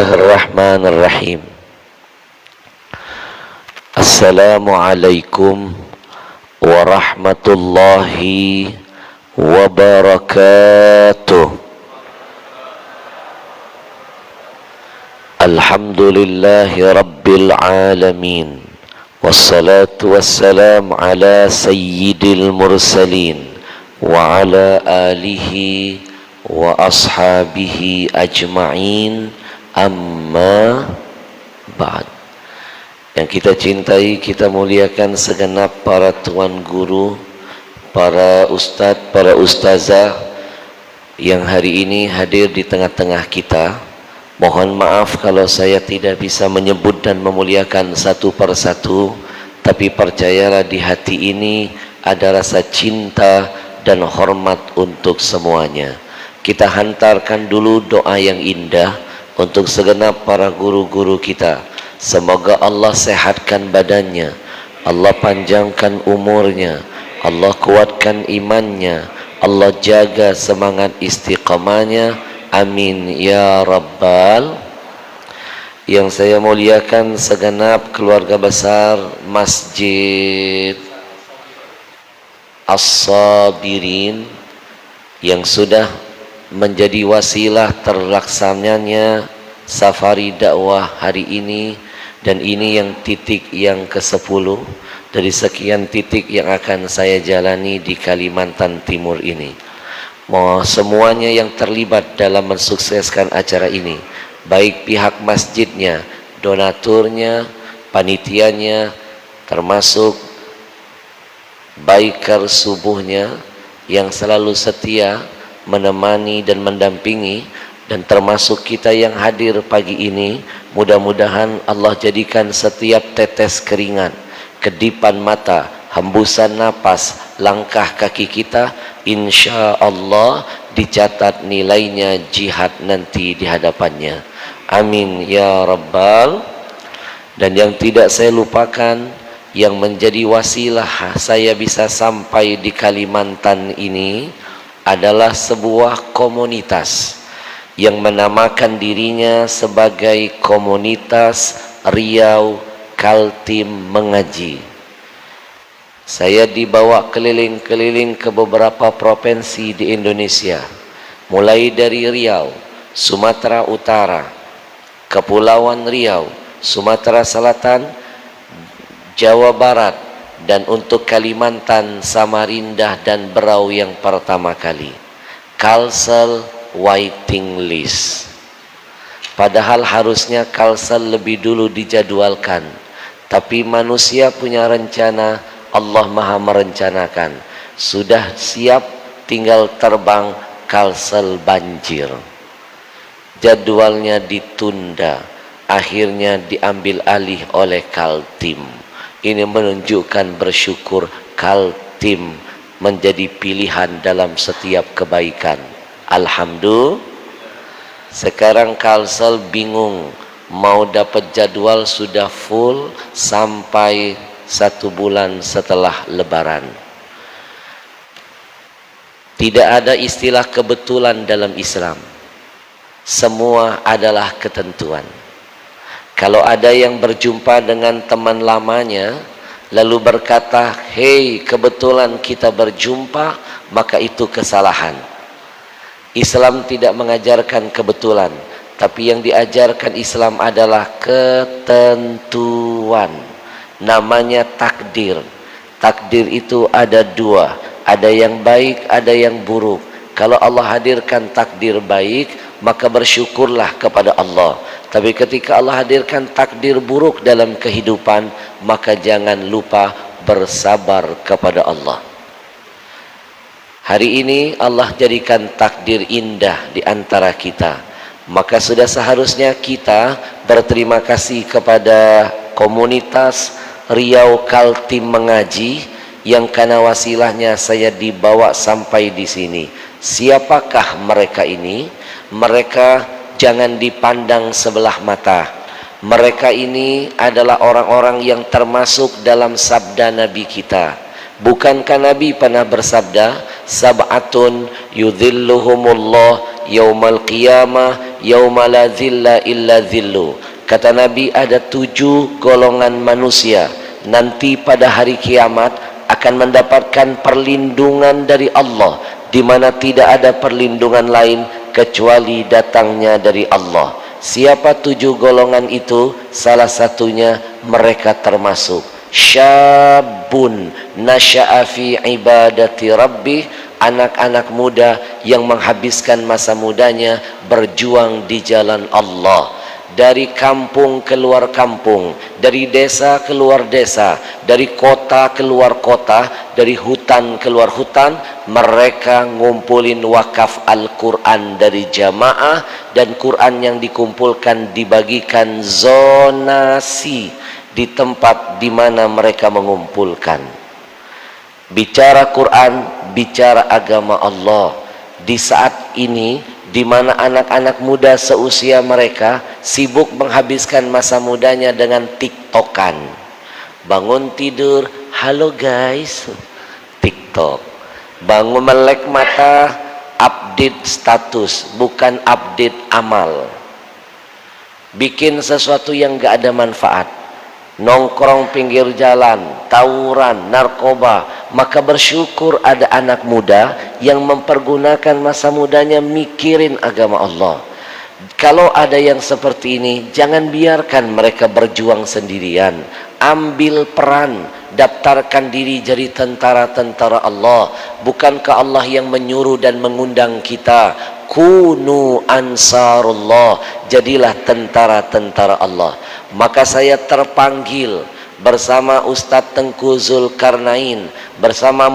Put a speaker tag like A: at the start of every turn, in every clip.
A: Bismillahirrahmanirrahim. Assalamualaikum warahmatullahi wabarakatuh. Alhamdulillahi rabbil alamin. Wassalatu wassalam ala sayyidil mursalin wa ala alihi wa ashabihi ajma'in. Amma ba'd. Yang kita cintai, kita muliakan segenap para tuan guru, para ustadz, para ustazah yang hari ini hadir di tengah-tengah kita. Mohon maaf kalau saya tidak bisa menyebut dan memuliakan satu persatu, tapi percayalah di hati ini ada rasa cinta dan hormat untuk semuanya. Kita hantarkan dulu doa yang indah untuk segenap para guru-guru kita. Semoga Allah sehatkan badannya, Allah panjangkan umurnya, Allah kuatkan imannya, Allah jaga semangat istiqamahnya. Amin ya rabbal. Yang saya muliakan segenap keluarga besar Masjid As-Sabirin yang sudah menjadi wasilah terlaksananya safari dakwah hari ini, dan ini yang titik yang ke-10 dari sekian titik yang akan saya jalani di Kalimantan Timur ini. Mohon semuanya yang terlibat dalam mensukseskan acara ini, baik pihak masjidnya, donaturnya, panitianya, termasuk biker subuhnya yang selalu setia menemani dan mendampingi, dan termasuk kita yang hadir pagi ini. Mudah-mudahan Allah jadikan setiap tetes keringat, kedipan mata, hembusan napas, langkah kaki kita insya Allah dicatat nilainya jihad nanti di hadapannya. Amin ya rabbal. Dan yang tidak saya lupakan, yang menjadi wasilah saya bisa sampai di Kalimantan ini adalah sebuah komunitas yang menamakan dirinya sebagai Komunitas Riau Kaltim Mengaji. Saya dibawa keliling-keliling ke beberapa provinsi di Indonesia, mulai dari Riau, Sumatera Utara, Kepulauan Riau, Sumatera Selatan, Jawa Barat, dan untuk Kalimantan, Samarinda dan Berau yang pertama kali, Kalsel waiting list. Padahal harusnya Kalsel lebih dulu dijadwalkan, tapi manusia punya rencana, Allah maha merencanakan. Sudah siap, tinggal terbang, Kalsel banjir, jadwalnya ditunda, akhirnya diambil alih oleh Kaltim. Ini menunjukkan bersyukur Kaltim menjadi pilihan dalam setiap kebaikan. Alhamdulillah. Sekarang Kalsel bingung mau dapat jadwal, sudah full sampai 1 bulan setelah Lebaran. Tidak ada istilah kebetulan dalam Islam, semua adalah ketentuan. Kalau ada yang berjumpa dengan teman lamanya lalu berkata, "Hei, kebetulan kita berjumpa," maka itu kesalahan. Islam tidak mengajarkan kebetulan, tapi yang diajarkan Islam adalah ketentuan. Namanya takdir. Takdir itu ada 2, ada yang baik, ada yang buruk. Kalau Allah hadirkan takdir baik, maka bersyukurlah kepada Allah. Tapi ketika Allah hadirkan takdir buruk dalam kehidupan, maka jangan lupa bersabar kepada Allah. Hari ini Allah jadikan takdir indah di antara kita, maka sudah seharusnya kita berterima kasih kepada komunitas Riau Kaltim Mengaji yang karena wasilahnya saya dibawa sampai di sini. Siapakah mereka ini? Mereka jangan dipandang sebelah mata. Mereka ini adalah orang-orang yang termasuk dalam sabda Nabi kita. Bukankah Nabi pernah bersabda, "Sab'atun yudhilluhumullah yaumal qiyamah yauma la dhilla illa dhillu. Kata Nabi, ada 7 golongan manusia nanti pada hari kiamat akan mendapatkan perlindungan dari Allah, di mana tidak ada perlindungan lain kecuali datangnya dari Allah. Siapa 7 golongan itu? Salah satunya mereka termasuk syabun nasya'a fi ibadati rabbih, anak-anak muda yang menghabiskan masa mudanya berjuang di jalan Allah. Dari kampung keluar kampung, dari desa keluar desa, dari kota keluar kota, dari hutan keluar hutan, mereka ngumpulin wakaf Al-Quran dari jamaah, dan Quran yang dikumpulkan dibagikan zonasi di tempat di mana mereka mengumpulkan. Bicara Quran, bicara agama Allah. Di saat ini, di mana anak-anak muda seusia mereka sibuk menghabiskan masa mudanya dengan tiktokan. Bangun tidur, halo guys, tiktok. Bangun melek mata, update status, bukan update amal. Bikin sesuatu yang gak ada manfaat. Nongkrong pinggir jalan, tawuran, narkoba. Maka bersyukur ada anak muda yang mempergunakan masa mudanya mikirin agama Allah. Kalau ada yang seperti ini, jangan biarkan mereka berjuang sendirian. Ambil peran, daftarkan diri jadi tentara-tentara Allah. Bukankah Allah yang menyuruh dan mengundang kita? Kunu ansarullah, jadilah tentara-tentara Allah. Maka saya terpanggil bersama Ustadz Tengku Zulkarnain, bersama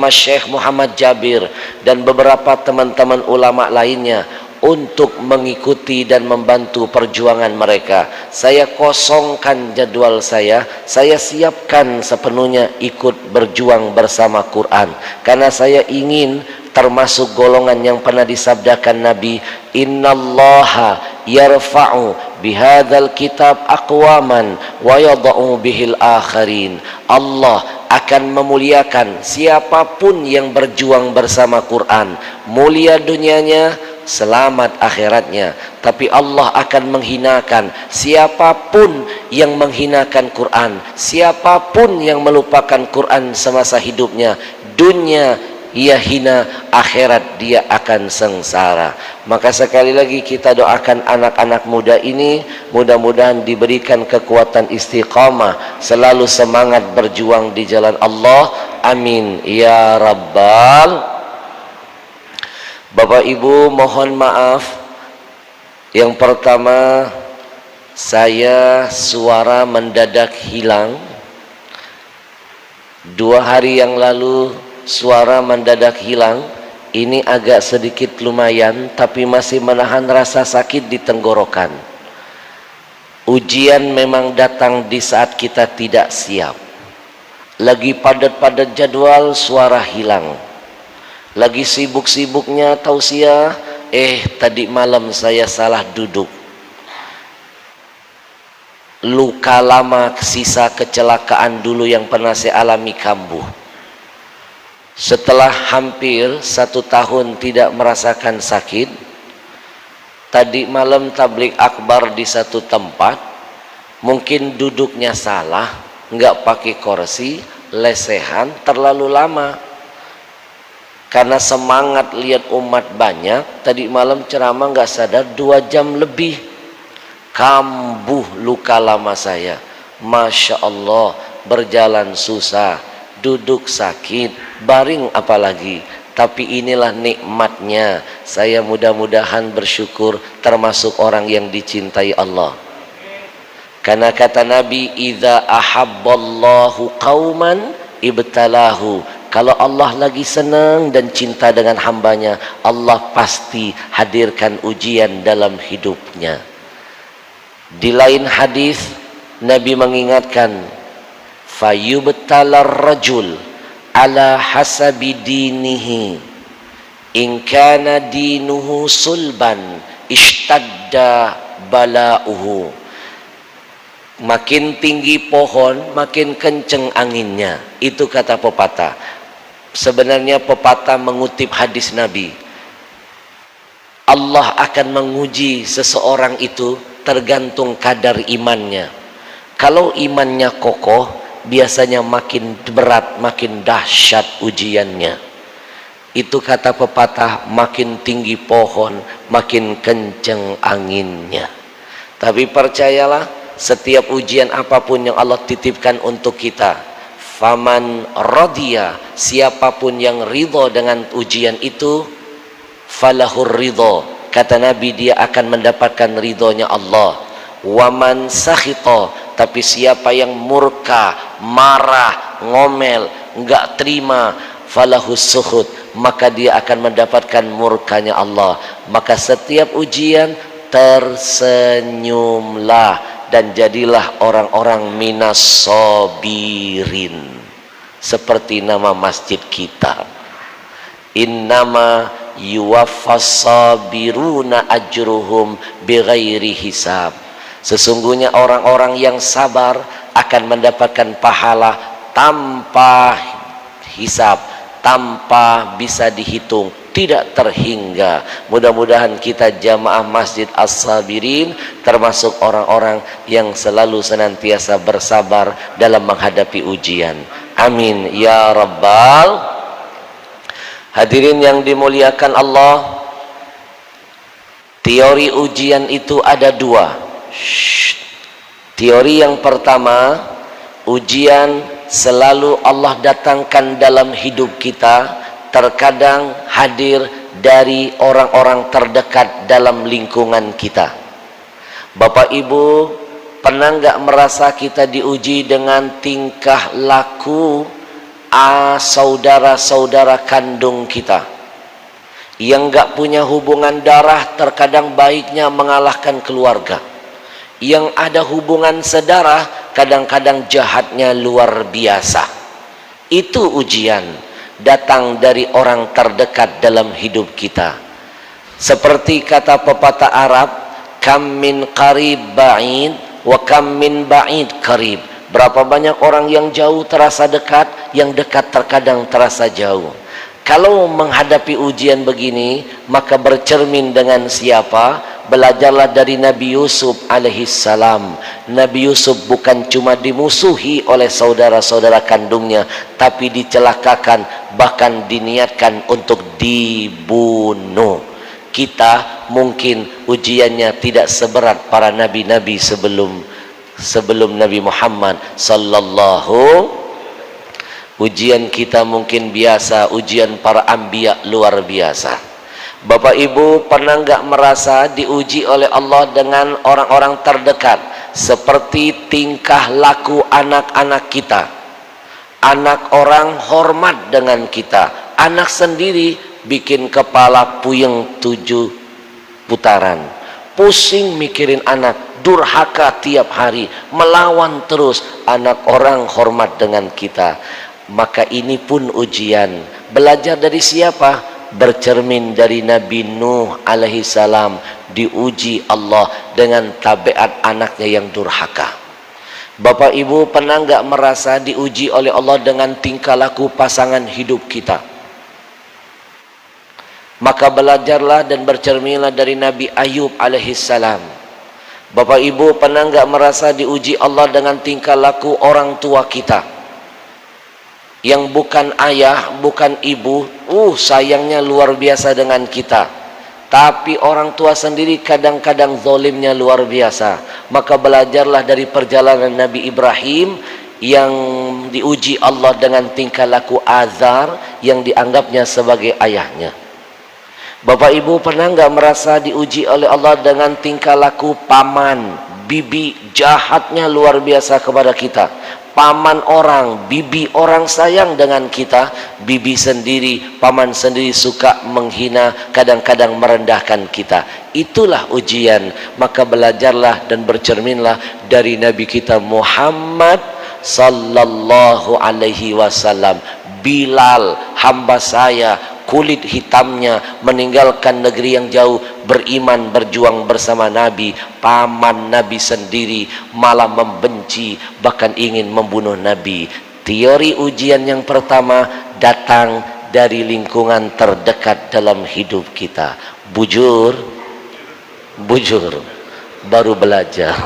A: Syekh Muhammad Jabir dan beberapa teman-teman ulama lainnya untuk mengikuti dan membantu perjuangan mereka. Saya kosongkan jadwal saya siapkan sepenuhnya ikut berjuang bersama Quran, karena saya ingin termasuk golongan yang pernah disabdakan Nabi, innallaha yarfa'u bihadzal kitab aqwaman wa yadha'u bihil akharin. Allah akan memuliakan siapapun yang berjuang bersama Quran. Mulia dunianya, selamat akhiratnya. Tapi Allah akan menghinakan siapapun yang menghinakan Quran, siapapun yang melupakan Quran semasa hidupnya. Dunia ia hina, akhirat dia akan sengsara. Maka sekali lagi kita doakan anak-anak muda ini, mudah-mudahan diberikan kekuatan istiqamah, selalu semangat berjuang di jalan Allah. Amin ya rabbal. Bapak Ibu, mohon maaf. Yang pertama, saya suara mendadak hilang. 2 hari yang lalu suara mendadak hilang. Ini agak sedikit lumayan, tapi masih menahan rasa sakit di tenggorokan. Ujian memang datang di saat kita tidak siap. Lagi padat-padat jadwal, suara hilang. Lagi sibuk-sibuknya tausiah, tadi malam saya salah duduk. Luka lama, sisa kecelakaan dulu yang pernah saya alami kambuh. Setelah hampir 1 tahun tidak merasakan sakit, tadi malam tablik akbar di satu tempat, mungkin duduknya salah, nggak pakai kursi, lesehan, terlalu lama. Karena semangat lihat umat banyak, tadi malam ceramah nggak sadar 2 jam lebih. Kambuh luka lama saya. Masya Allah, berjalan susah, duduk sakit, baring apalagi. Tapi inilah nikmatnya. Saya mudah-mudahan bersyukur termasuk orang yang dicintai Allah. Karena kata Nabi, idza ahabballahu qauman ibtalahu. Kalau Allah lagi senang dan cinta dengan hambanya, Allah pasti hadirkan ujian dalam hidupnya. Di lain hadis Nabi mengingatkan, fayubtalar rajul ala hasabi dinihi, in kana dinuhu sulban ishtadda balauhu. Makin tinggi pohon, makin kenceng anginnya. Itu kata pepatah. Sebenarnya pepatah mengutip hadis Nabi. Allah akan menguji seseorang itu tergantung kadar imannya. Kalau imannya kokoh, biasanya makin berat, makin dahsyat ujiannya. Itu kata pepatah, makin tinggi pohon, makin kenceng anginnya. Tapi percayalah, setiap ujian apapun yang Allah titipkan untuk kita, faman radiya, siapapun yang ridho dengan ujian itu, falahur ridho, kata Nabi, dia akan mendapatkan ridhonya Allah. Waman sakhito, tapi siapa yang murka, marah, ngomel, enggak terima, falahus sukhut, maka dia akan mendapatkan murkanya Allah. Maka setiap ujian tersenyumlah dan jadilah orang-orang minas sabirin, seperti nama masjid kita, innama yuwaffas sabiruna ajruhum bighairi hisab. Sesungguhnya orang-orang yang sabar akan mendapatkan pahala tanpa hisab, tanpa bisa dihitung, tidak terhingga. Mudah-mudahan kita jamaah Masjid As-Sabirin termasuk orang-orang yang selalu senantiasa bersabar dalam menghadapi ujian. Amin ya rabbal. Hadirin yang dimuliakan Allah, teori ujian itu ada dua. Teori yang pertama, ujian selalu Allah datangkan dalam hidup kita, terkadang hadir dari orang-orang terdekat dalam lingkungan kita. Bapak Ibu, pernah nggak merasa kita diuji dengan tingkah laku saudara-saudara kandung kita yang nggak punya hubungan darah? Terkadang baiknya mengalahkan keluarga. Yang ada hubungan sedarah, kadang-kadang jahatnya luar biasa. Itu ujian datang dari orang terdekat dalam hidup kita. Seperti kata pepatah Arab, kam min qarib ba'id wa kam min ba'id qarib. Berapa banyak orang yang jauh terasa dekat, yang dekat terkadang terasa jauh. Kalau menghadapi ujian begini, maka bercermin dengan siapa? Belajarlah dari Nabi Yusuf alaihissalam. Nabi Yusuf bukan cuma dimusuhi oleh saudara-saudara kandungnya, tapi dicelakakan, bahkan diniatkan untuk dibunuh. Kita mungkin ujiannya tidak seberat para nabi-nabi sebelum Nabi Muhammad sallallahu. Ujian kita mungkin biasa, ujian para anbiya luar biasa. Bapak Ibu, pernah nggak merasa diuji oleh Allah dengan orang-orang terdekat, seperti tingkah laku anak-anak kita? Anak orang hormat dengan kita, anak sendiri bikin kepala puyeng 7 putaran, pusing mikirin anak, durhaka tiap hari, melawan terus. Anak orang hormat dengan kita. Maka ini pun ujian. Belajar dari siapa? Bercermin dari Nabi Nuh alaihissalam, diuji Allah dengan tabiat anaknya yang durhaka. Bapak Ibu, pernah nggak merasa diuji oleh Allah dengan tingkah laku pasangan hidup kita? Maka belajarlah dan bercerminlah dari Nabi Ayub alaihissalam. Bapak Ibu, pernah nggak merasa diuji Allah dengan tingkah laku orang tua kita yang bukan ayah, bukan ibu? Sayangnya luar biasa dengan kita, tapi orang tua sendiri kadang-kadang zalimnya luar biasa. Maka belajarlah dari perjalanan Nabi Ibrahim yang diuji Allah dengan tingkah laku Azar yang dianggapnya sebagai ayahnya. Bapak Ibu, pernah nggak merasa diuji oleh Allah dengan tingkah laku paman, bibi, jahatnya luar biasa kepada kita? Paman orang, bibi orang sayang dengan kita, bibi sendiri, paman sendiri suka menghina, kadang-kadang merendahkan kita. Itulah ujian. Maka belajarlah dan bercerminlah dari Nabi kita Muhammad sallallahu alaihi wasallam. Bilal, hamba saya, kulit hitamnya, meninggalkan negeri yang jauh, beriman, berjuang bersama Nabi. Paman Nabi sendiri malah membenci, bahkan ingin membunuh Nabi. Teori ujian yang pertama datang dari lingkungan terdekat dalam hidup kita. Bujur, bujur, baru belajar.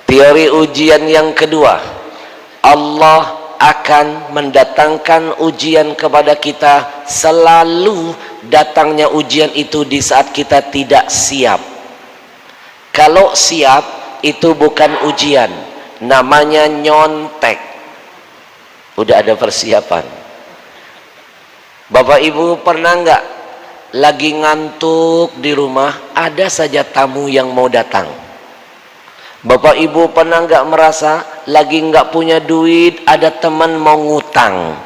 A: Teori ujian yang kedua, Allah akan mendatangkan ujian kepada kita. Selalu datangnya ujian itu di saat kita tidak siap. Kalau siap, itu bukan ujian, namanya nyontek. Udah ada persiapan. Bapak Ibu pernah nggak lagi ngantuk di rumah, ada saja tamu yang mau datang? Bapak Ibu pernah nggak merasa lagi nggak punya duit, ada teman mau ngutang?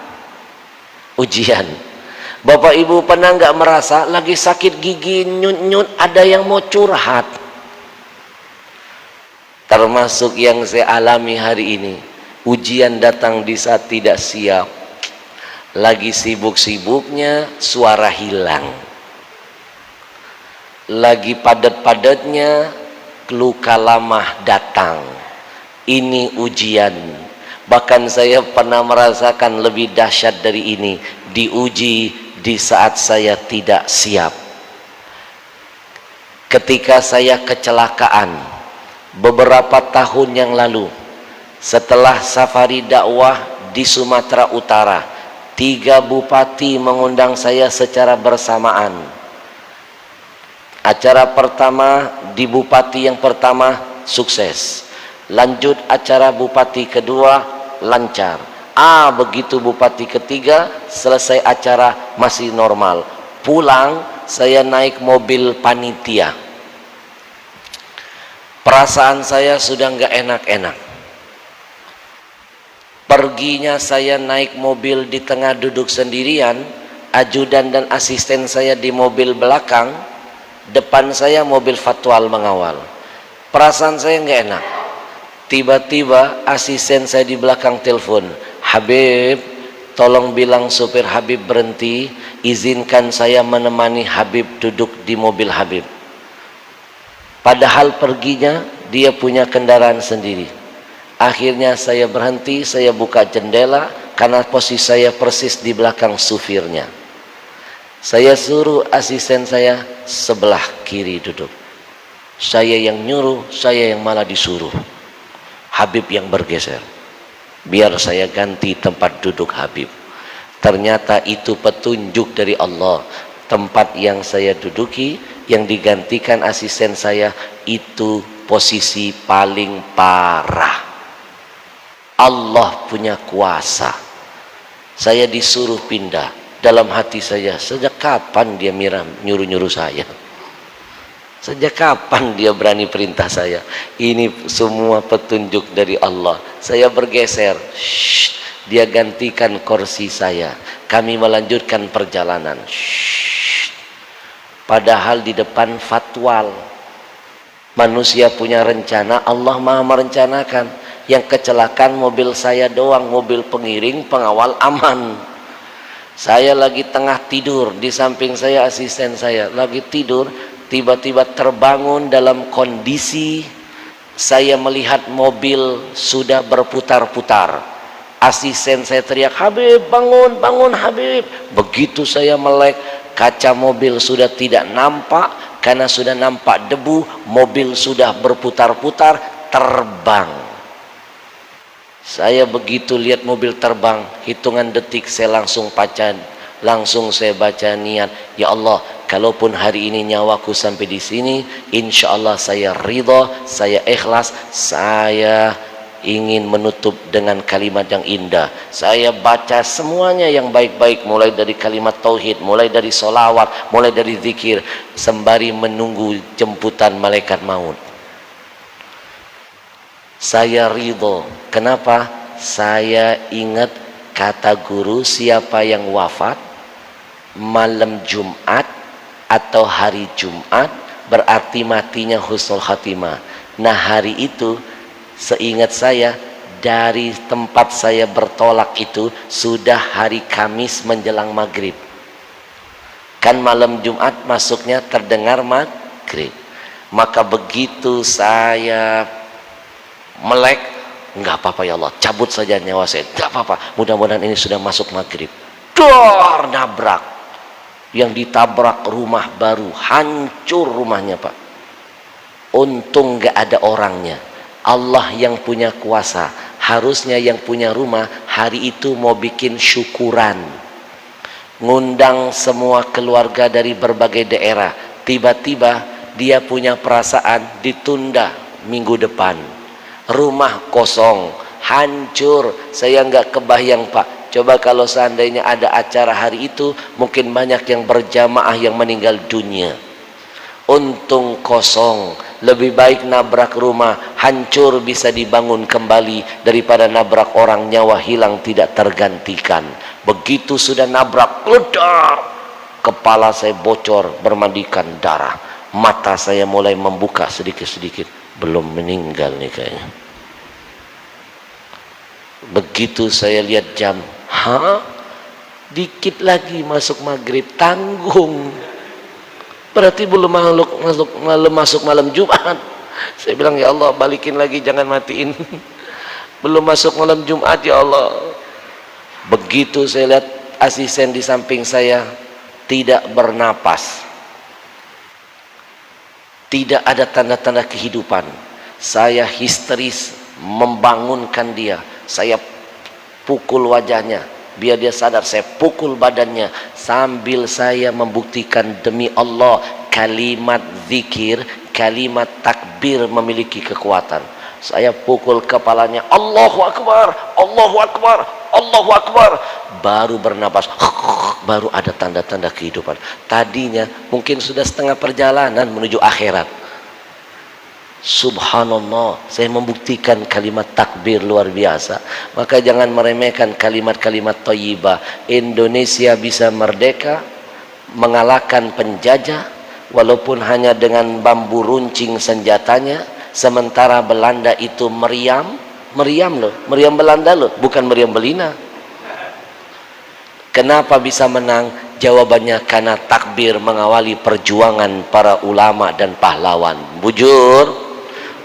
A: Ujian. Bapak Ibu pernah nggak merasa lagi sakit gigi nyut-nyut, ada yang mau curhat? Termasuk yang saya alami hari ini, ujian datang di saat tidak siap. Lagi sibuk-sibuknya suara hilang, lagi padat-padatnya luka lama datang. Ini ujian. Bahkan saya pernah merasakan lebih dahsyat dari ini, diuji di saat saya tidak siap. Ketika saya kecelakaan beberapa tahun yang lalu, setelah safari dakwah di Sumatera Utara, 3 bupati mengundang saya secara bersamaan. Acara pertama di bupati yang pertama sukses, lanjut acara bupati kedua lancar. Begitu bupati ketiga selesai acara masih normal. Pulang saya naik mobil panitia. Perasaan saya sudah nggak enak-enak. Perginya saya naik mobil di tengah duduk sendirian, ajudan dan asisten saya di mobil belakang, depan saya mobil fatwal mengawal. Perasaan saya nggak enak. Tiba-tiba asisten saya di belakang telepon, Habib, tolong bilang supir Habib berhenti, izinkan saya menemani Habib duduk di mobil Habib. Padahal perginya dia punya kendaraan sendiri. Akhirnya saya berhenti, saya buka jendela karena posisi saya persis di belakang supirnya. Saya suruh asisten saya sebelah kiri duduk. Saya yang nyuruh, saya yang malah disuruh. Habib yang bergeser. Biar saya ganti tempat duduk Habib. Ternyata itu petunjuk dari Allah. Tempat yang saya duduki, yang digantikan asisten saya, itu posisi paling parah. Allah punya kuasa. Saya disuruh pindah. Dalam hati saya, sejak kapan dia nyuruh-nyuruh saya? Sejak kapan dia berani perintah saya? Ini semua petunjuk dari Allah. Saya bergeser, dia gantikan kursi saya. Kami melanjutkan perjalanan. Padahal di depan fatwal. Manusia punya rencana, Allah Maha merencanakan. Yang kecelakaan mobil saya doang, mobil pengiring pengawal aman. Saya lagi tengah tidur, di samping saya asisten saya lagi tidur, tiba-tiba terbangun dalam kondisi saya melihat mobil sudah berputar-putar. Asisten saya teriak, Habib bangun, bangun Habib. Begitu saya melek, kaca mobil sudah tidak nampak, karena sudah nampak debu, mobil sudah berputar-putar, terbang. Saya begitu lihat mobil terbang, hitungan detik saya langsung saya baca niat, ya Allah, kalaupun hari ini nyawaku sampai di sini, insya Allah saya ridha, saya ikhlas, saya ingin menutup dengan kalimat yang indah. Saya baca semuanya yang baik-baik, mulai dari kalimat tauhid, mulai dari solawat, mulai dari zikir, sembari menunggu jemputan malaikat maut. Saya ridho. Kenapa? Saya ingat kata guru, siapa yang wafat malam Jumat atau hari Jumat berarti matinya husnul khatimah. Nah hari itu seingat saya, dari tempat saya bertolak itu sudah hari Kamis menjelang maghrib. Kan malam Jumat masuknya terdengar maghrib. Maka begitu saya melek, enggak apa-apa ya Allah, cabut saja nyawa saya, enggak apa-apa, mudah-mudahan ini sudah masuk maghrib. Dor, nabrak. yang ditabrak rumah baru, hancur rumahnya Pak. Untung gak ada orangnya. Allah yang punya kuasa. Harusnya yang punya rumah hari itu mau bikin syukuran, ngundang semua keluarga dari berbagai daerah. Tiba-tiba dia punya perasaan ditunda minggu depan. Rumah kosong, hancur. Saya nggak kebayang Pak, coba kalau seandainya ada acara hari itu, mungkin banyak yang berjamaah yang meninggal dunia. Untung kosong, lebih baik nabrak rumah hancur bisa dibangun kembali daripada nabrak orang nyawa hilang tidak tergantikan. Begitu sudah nabrak, ledak, kepala saya bocor bermandikan darah, mata saya mulai membuka sedikit-sedikit. Belum meninggal nih kayaknya. Begitu saya lihat jam, dikit lagi masuk maghrib, tanggung. Berarti belum masuk malam Jumat. Saya bilang, ya Allah, balikin lagi, jangan matiin. Belum masuk malam Jumat ya Allah. Begitu saya lihat asisten di samping saya tidak bernapas, tidak ada tanda-tanda kehidupan. Saya histeris membangunkan dia. Saya pukul wajahnya biar dia sadar, saya pukul badannya sambil saya membuktikan demi Allah kalimat zikir, kalimat takbir memiliki kekuatan. Saya pukul kepalanya, Allahu Akbar, Allahu Akbar, Allahu Akbar. Baru bernapas, baru ada tanda-tanda kehidupan. Tadinya mungkin sudah setengah perjalanan menuju akhirat. Subhanallah, saya membuktikan kalimat takbir luar biasa. Maka jangan meremehkan kalimat-kalimat thayyibah. Indonesia bisa merdeka, mengalahkan penjajah walaupun hanya dengan bambu runcing senjatanya. Sementara Belanda itu meriam loh, meriam Belanda loh, bukan meriam Belina. Kenapa bisa menang? Jawabannya karena takbir mengawali perjuangan para ulama dan pahlawan. Bujur,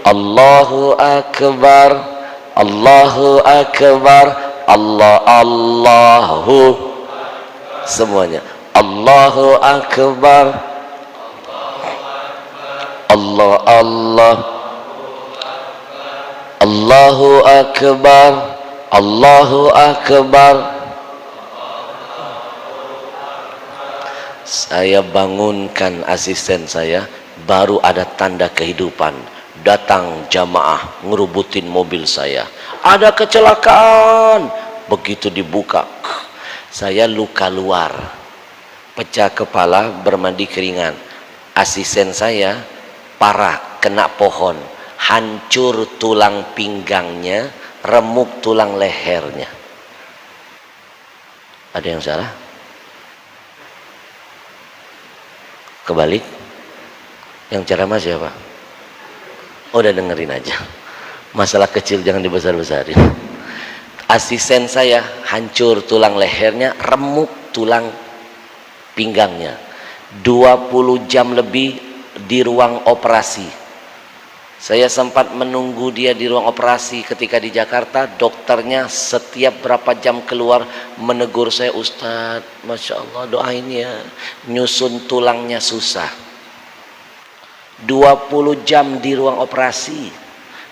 A: Allahu Akbar, Allahu Akbar, Allahu, semuanya Allahu Akbar, Allah, Allahu Akbar, Allahu Akbar. Saya bangunkan asisten saya, baru ada tanda kehidupan. Datang jamaah ngerubutin mobil saya, ada kecelakaan. Begitu dibuka, saya luka luar, pecah kepala, bermandi keringan. Asisten saya parah, kena pohon, hancur tulang pinggangnya, remuk tulang lehernya. Ada yang salah? Kebalik. Yang ceramah siapa? Udah dengerin aja, masalah kecil jangan dibesar-besarin. Asisten saya hancur tulang lehernya, remuk tulang pinggangnya, 20 jam lebih di ruang operasi. Saya sempat menunggu dia di ruang operasi ketika di Jakarta. Dokternya setiap berapa jam keluar menegur saya, Ustadz, Masya Allah doain ya, nyusun tulangnya susah. 20 jam di ruang operasi,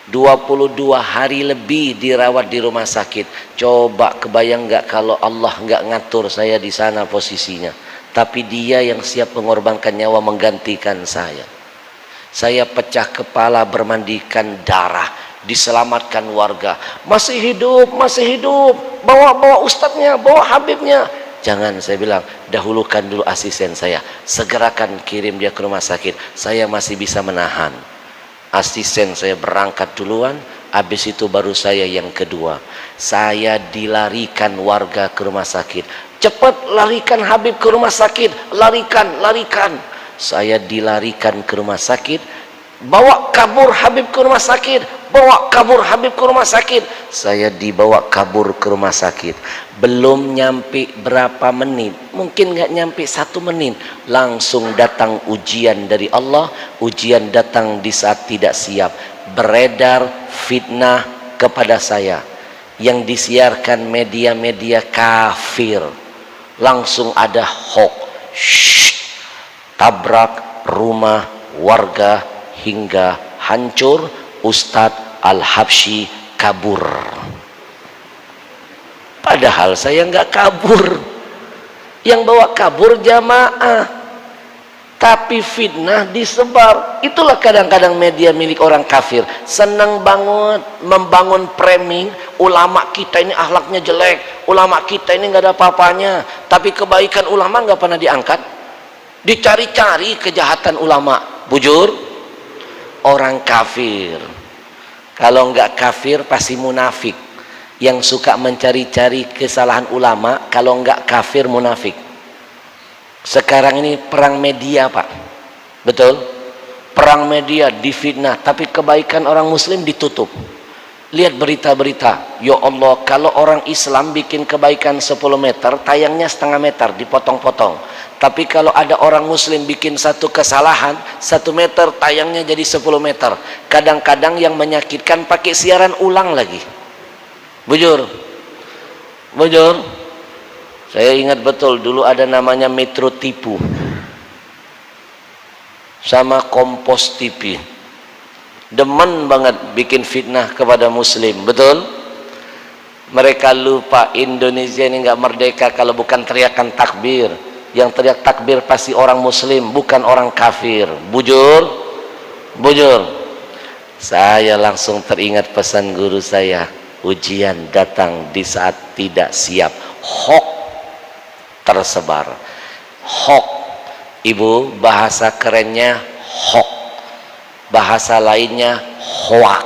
A: 22 hari lebih dirawat di rumah sakit. Coba kebayang nggak kalau Allah nggak ngatur saya di sana posisinya, tapi Dia yang siap mengorbankan nyawa menggantikan saya. Saya pecah kepala, bermandikan darah, diselamatkan warga. Masih hidup, bawa ustadznya, bawa habibnya. Jangan, saya bilang, dahulukan dulu asisten saya, segerakan kirim dia ke rumah sakit. Saya masih bisa menahan. Asisten saya berangkat duluan, habis itu baru saya yang kedua. Saya dilarikan warga ke rumah sakit. Cepat larikan Habib ke rumah sakit, larikan. Saya dilarikan ke rumah sakit, bawa kabur Habib ke rumah sakit, bawa kabur Habib ke rumah sakit. Saya dibawa kabur ke rumah sakit. Belum nyampe berapa menit, mungkin nggak nyampe 1 menit, langsung datang ujian dari Allah. Ujian datang di saat tidak siap. Beredar fitnah kepada saya yang disiarkan media-media kafir. Langsung ada hoax tabrak rumah warga hingga hancur. Ustadz Al-Habsyi kabur. Padahal saya nggak kabur, yang bawa kabur jamaah, tapi fitnah disebar. Itulah kadang-kadang media milik orang kafir, senang banget membangun framing ulama kita ini akhlaknya jelek, ulama kita ini nggak ada apa-apanya, tapi kebaikan ulama nggak pernah diangkat. Dicari-cari kejahatan ulama. Bujur, orang kafir kalau nggak kafir pasti munafik. Yang suka mencari-cari kesalahan ulama kalau nggak kafir munafik. Sekarang ini perang media, Pak, betul? Perang media difitnah, tapi kebaikan orang muslim ditutup. Lihat berita-berita, ya Allah, kalau orang Islam bikin kebaikan 10 meter, tayangnya setengah meter, dipotong-potong. Tapi kalau ada orang muslim bikin satu kesalahan 1 meter, tayangnya jadi 10 meter. Kadang-kadang yang menyakitkan pakai siaran ulang lagi. Bujur, saya ingat betul dulu ada namanya Metro Tipu sama Kompos TV. Demen banget bikin fitnah kepada muslim, betul? Mereka lupa Indonesia ini nggak merdeka kalau bukan teriakan takbir. Yang teriak takbir pasti orang muslim, bukan orang kafir. Bujur. Saya langsung teringat pesan guru saya, ujian datang di saat tidak siap. Hoax tersebar. Hoax, ibu, bahasa kerennya hoax, bahasa lainnya hoak.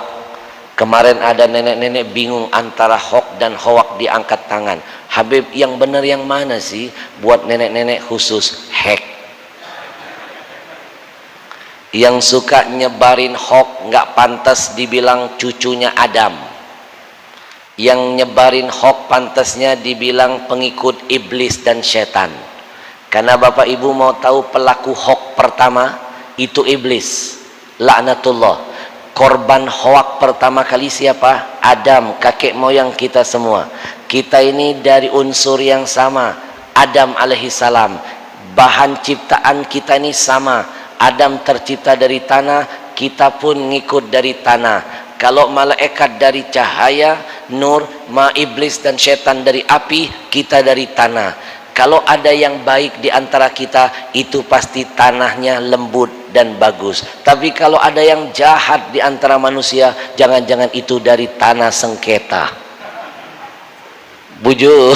A: Kemarin ada nenek-nenek bingung antara hoax dan hoak, diangkat tangan. Habib, yang benar yang mana sih? Buat nenek-nenek khusus hack. Yang suka nyebarin hoax nggak pantas dibilang cucunya Adam. Yang nyebarin hoax pantasnya dibilang pengikut iblis dan setan. Karena Bapak Ibu mau tahu pelaku hoax pertama itu iblis, laknatullah. Korban hoax pertama kali siapa? Adam, kakek moyang kita semua. Kita ini dari unsur yang sama, Adam alaihissalam. Bahan ciptaan kita ini sama. Adam tercipta dari tanah, kita pun ngikut dari tanah. Kalau malaikat dari cahaya, nur, iblis dan setan dari api, kita dari tanah. Kalau ada yang baik di antara kita, itu pasti tanahnya lembut dan bagus. Tapi kalau ada yang jahat di antara manusia, jangan-jangan itu dari tanah sengketa. Bujur.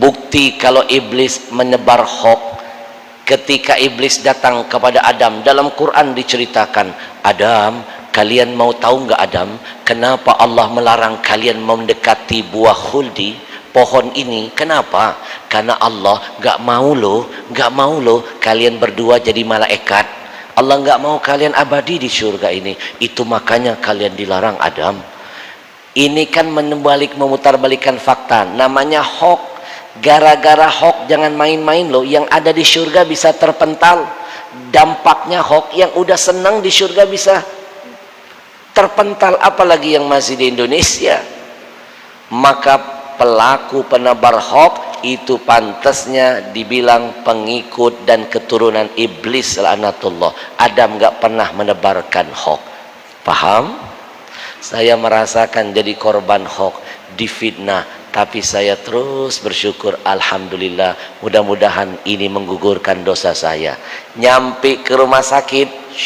A: Bukti kalau iblis menyebar hoax, ketika iblis datang kepada Adam, dalam Quran diceritakan, Adam, kalian mau tahu nggak Adam, kenapa Allah melarang kalian mendekati buah khuldi, pohon ini? Kenapa? Karena Allah nggak mau loh kalian berdua jadi malaikat. Allah nggak mau kalian abadi di surga ini. Itu makanya kalian dilarang Adam. Ini kan memutarbalikkan fakta. Namanya hoax. Gara-gara hoax jangan main-main loh. Yang ada di surga bisa terpental. Dampaknya hoax, yang udah senang di surga bisa terpental, apalagi yang masih di Indonesia. Maka pelaku penebar hoax itu pantasnya dibilang pengikut dan keturunan iblis laknatullah. Adam nggak pernah menebarkan hoax. Paham? Saya merasakan jadi korban hoax, difitnah, tapi saya terus bersyukur, alhamdulillah, mudah-mudahan ini menggugurkan dosa saya. Nyampe ke rumah sakit,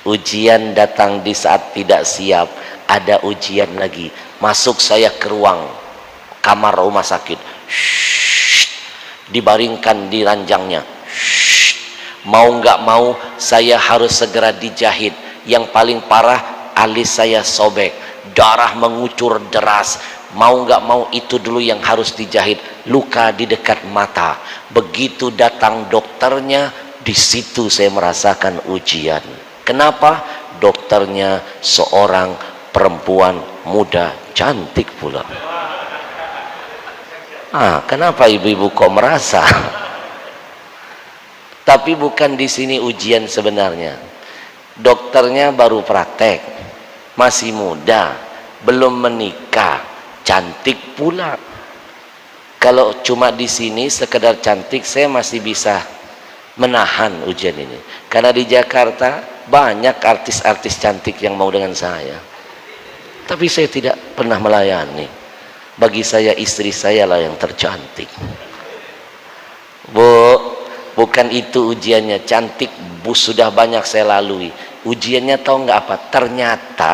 A: ujian datang di saat tidak siap. Ada ujian lagi. Masuk saya ke ruang kamar rumah sakit, dibaringkan di ranjangnya. Mau nggak mau saya harus segera dijahit. Yang paling parah, alis saya sobek, darah mengucur deras. Mau nggak mau itu dulu yang harus dijahit. Luka di dekat mata. Begitu datang dokternya, di situ saya merasakan ujian. Kenapa? Dokternya seorang perempuan muda, cantik pula. Kenapa ibu-ibu kok merasa? Tapi bukan di sini ujian sebenarnya. Dokternya baru praktek, masih muda, belum menikah, cantik pula. Kalau cuma di sini sekedar cantik, saya masih bisa menahan ujian ini. Karena di Jakarta banyak artis-artis cantik yang mau dengan saya. Tapi saya tidak pernah melayani. Bagi saya istri saya lah yang tercantik. Bu, bukan itu ujiannya. Cantik bu sudah banyak saya lalui. Ujiannya tahu nggak apa? Ternyata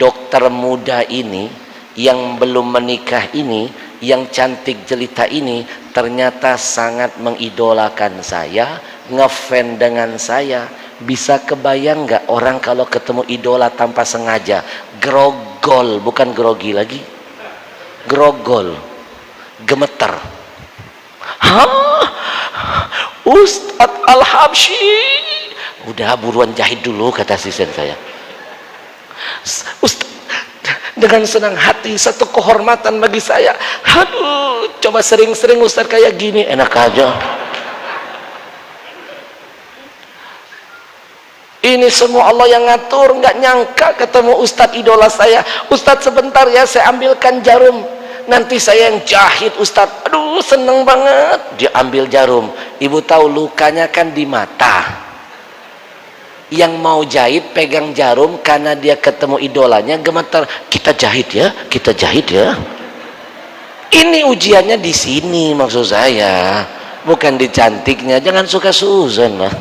A: dokter muda ini yang belum menikah ini, yang cantik jelita ini, ternyata sangat mengidolakan saya, ngefan dengan saya. Bisa kebayang nggak orang kalau ketemu idola tanpa sengaja grogol, bukan grogi lagi, grogol, gemeter. Hah? Ustadz Al-Habsyi, udah buruan jahit dulu, kata asisten saya. Ustadz, dengan senang hati, satu kehormatan bagi saya. Aduh, coba sering-sering Ustadz kayak gini, enak aja. Ini semua Allah yang ngatur. Nggak nyangka ketemu Ustadz idola saya. Ustadz sebentar ya, saya ambilkan jarum, nanti saya yang jahit Ustadz. Aduh, seneng banget. Dia ambil jarum. Ibu tahu lukanya kan di mata. Yang mau jahit pegang jarum karena dia ketemu idolanya, gemetar. Kita jahit ya, kita jahit ya. Ini ujiannya di sini maksud saya, bukan di cantiknya. Jangan suka suzon lah.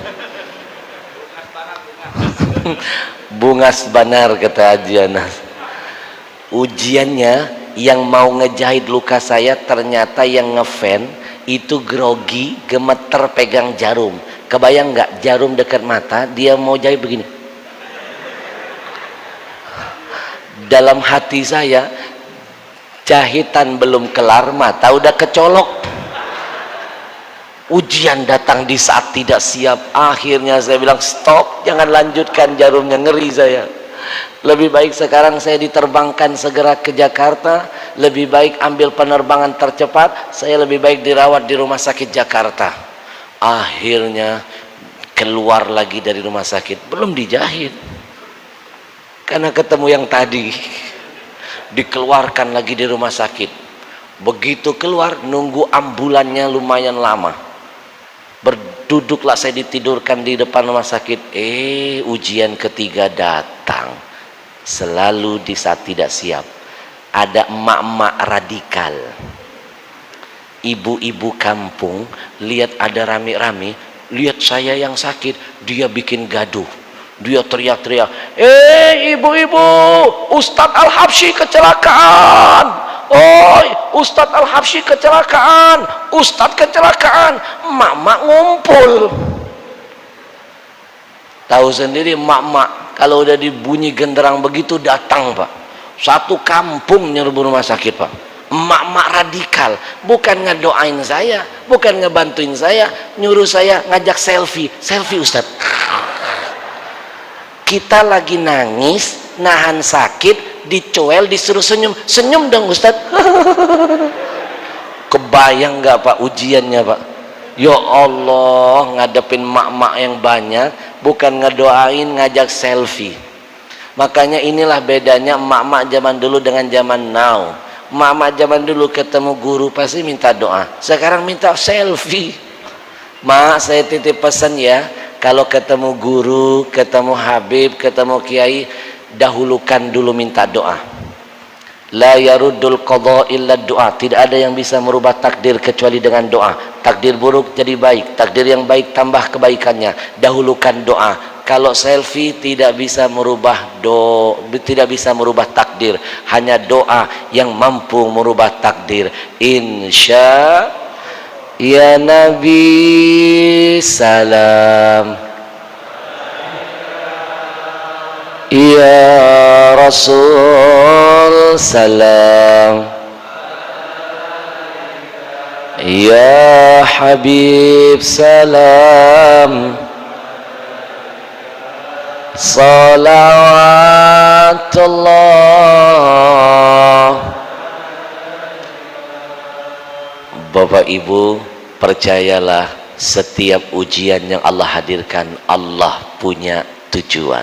A: Bungas banar, kata Haji Anas. Ujiannya yang mau ngejahit luka saya, ternyata yang ngefan itu grogi, gemeter pegang jarum. Kebayang nggak, jarum dekat mata, dia mau jahit begini. Dalam hati saya, jahitan belum kelar, mata udah kecolok. Ujian datang di saat tidak siap. Akhirnya saya bilang stop, jangan lanjutkan jarumnya, ngeri saya. Lebih baik sekarang saya diterbangkan segera ke Jakarta. Lebih baik ambil penerbangan tercepat. Saya lebih baik dirawat di rumah sakit Jakarta. Akhirnya keluar lagi dari rumah sakit, belum dijahit karena ketemu yang tadi. Dikeluarkan lagi di rumah sakit. Begitu keluar, nunggu ambulannya lumayan lama. Berduduklah saya, ditidurkan di depan rumah sakit. Ujian ketiga datang. Selalu di saat tidak siap. Ada emak-emak radikal, ibu-ibu kampung, lihat ada rame-rame, lihat saya yang sakit, dia bikin gaduh. Dia teriak-teriak, ibu-ibu, Ustadz Al-Habsyi kecelakaan. Oi, Ustadz Al-Habsyi kecelakaan, Ustadz kecelakaan. Emak-emak ngumpul. Tahu sendiri emak-emak, kalau udah dibunyi genderang begitu datang Pak. Satu kampung nyerbu rumah sakit Pak. Emak-emak radikal, bukan ngedoain saya, bukan ngebantuin saya, nyuruh saya ngajak selfie. Selfie Ustaz. Kita lagi nangis, nahan sakit, dicoel, disuruh senyum. Senyum dong Ustaz. Kebayang nggak Pak ujiannya Pak? Ya Allah, ngadepin emak-emak yang banyak, bukan ngedoain, ngajak selfie. Makanya inilah bedanya emak-emak zaman dulu dengan zaman now. Mama zaman dulu ketemu guru pasti minta doa, sekarang minta selfie. Mak, saya titip pesan ya, kalau ketemu guru, ketemu habib, ketemu kiai, dahulukan dulu minta doa. La yaruddul qadha illa doa. Tidak ada yang bisa merubah takdir kecuali dengan doa. Takdir buruk jadi baik, takdir yang baik tambah kebaikannya. Dahulukan doa. Kalau selfie tidak bisa merubah tidak bisa merubah takdir, hanya doa yang mampu merubah takdir. Insya ya Nabi salam, ya Rasul salam, ya Habib salam, salawatullah. Bapak Ibu, percayalah, setiap ujian yang Allah hadirkan, Allah punya tujuan.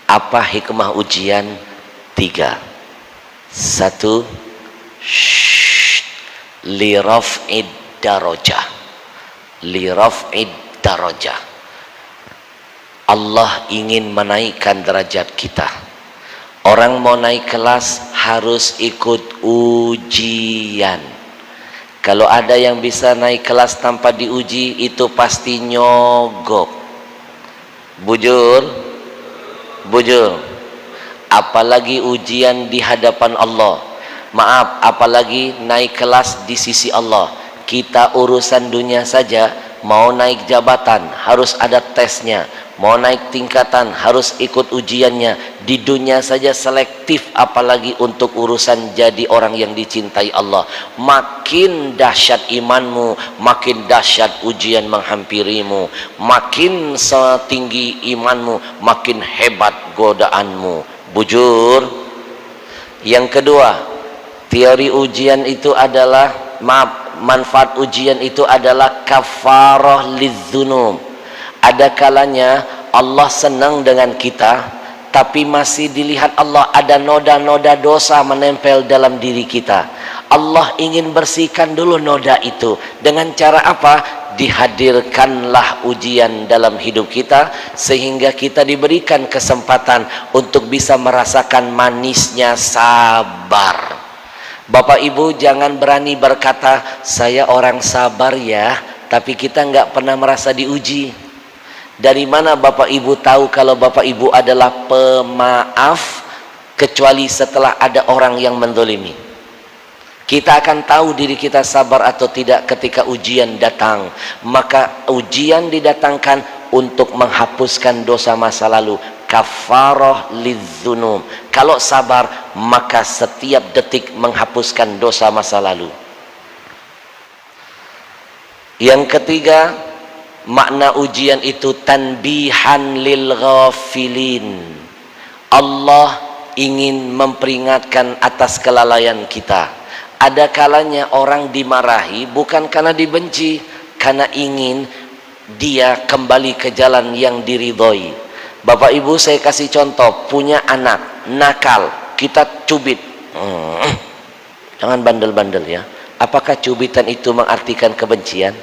A: Apa hikmah ujian? 3. 1, li raf'id darajah, li raf'id darajah. Allah ingin menaikkan derajat kita. Orang mau naik kelas harus ikut ujian. Kalau ada yang bisa naik kelas tanpa diuji, itu pasti nyogok. Bujur, bujur. Apalagi ujian di hadapan Allah. Maaf, apalagi naik kelas di sisi Allah. Kita urusan dunia saja, mau naik jabatan harus ada tesnya, mau naik tingkatan harus ikut ujiannya. Di dunia saja selektif, apalagi untuk urusan jadi orang yang dicintai Allah. Makin dahsyat imanmu, makin dahsyat ujian menghampirimu. Makin setinggi imanmu, makin hebat godaanmu. Bujur. Yang kedua, teori ujian itu adalah, manfaat ujian itu adalah kafarah lidzunub. Ada kalanya Allah senang dengan kita, tapi masih dilihat Allah ada noda-noda dosa menempel dalam diri kita. Allah ingin bersihkan dulu noda itu. Dengan cara apa? Dihadirkanlah ujian dalam hidup kita, sehingga kita diberikan kesempatan untuk bisa merasakan manisnya sabar. Bapak Ibu jangan berani berkata, saya orang sabar ya, tapi kita nggak pernah merasa diuji. Dari mana Bapak Ibu tahu kalau Bapak Ibu adalah pemaaf, kecuali setelah ada orang yang menzalimi? Kita akan tahu diri kita sabar atau tidak ketika ujian datang. Maka ujian didatangkan untuk menghapuskan dosa masa lalu. Kafarah lidzunub. Kalau sabar, maka setiap detik menghapuskan dosa masa lalu. Yang ketiga, makna ujian itu tanbihan lil ghafilin. Allah ingin memperingatkan atas kelalaian kita. Ada kalanya orang dimarahi bukan karena dibenci, karena ingin dia kembali ke jalan yang diridhoi. Bapak Ibu saya kasih contoh, punya anak nakal, kita cubit. Jangan bandel-bandel ya. Apakah cubitan itu mengartikan kebencian?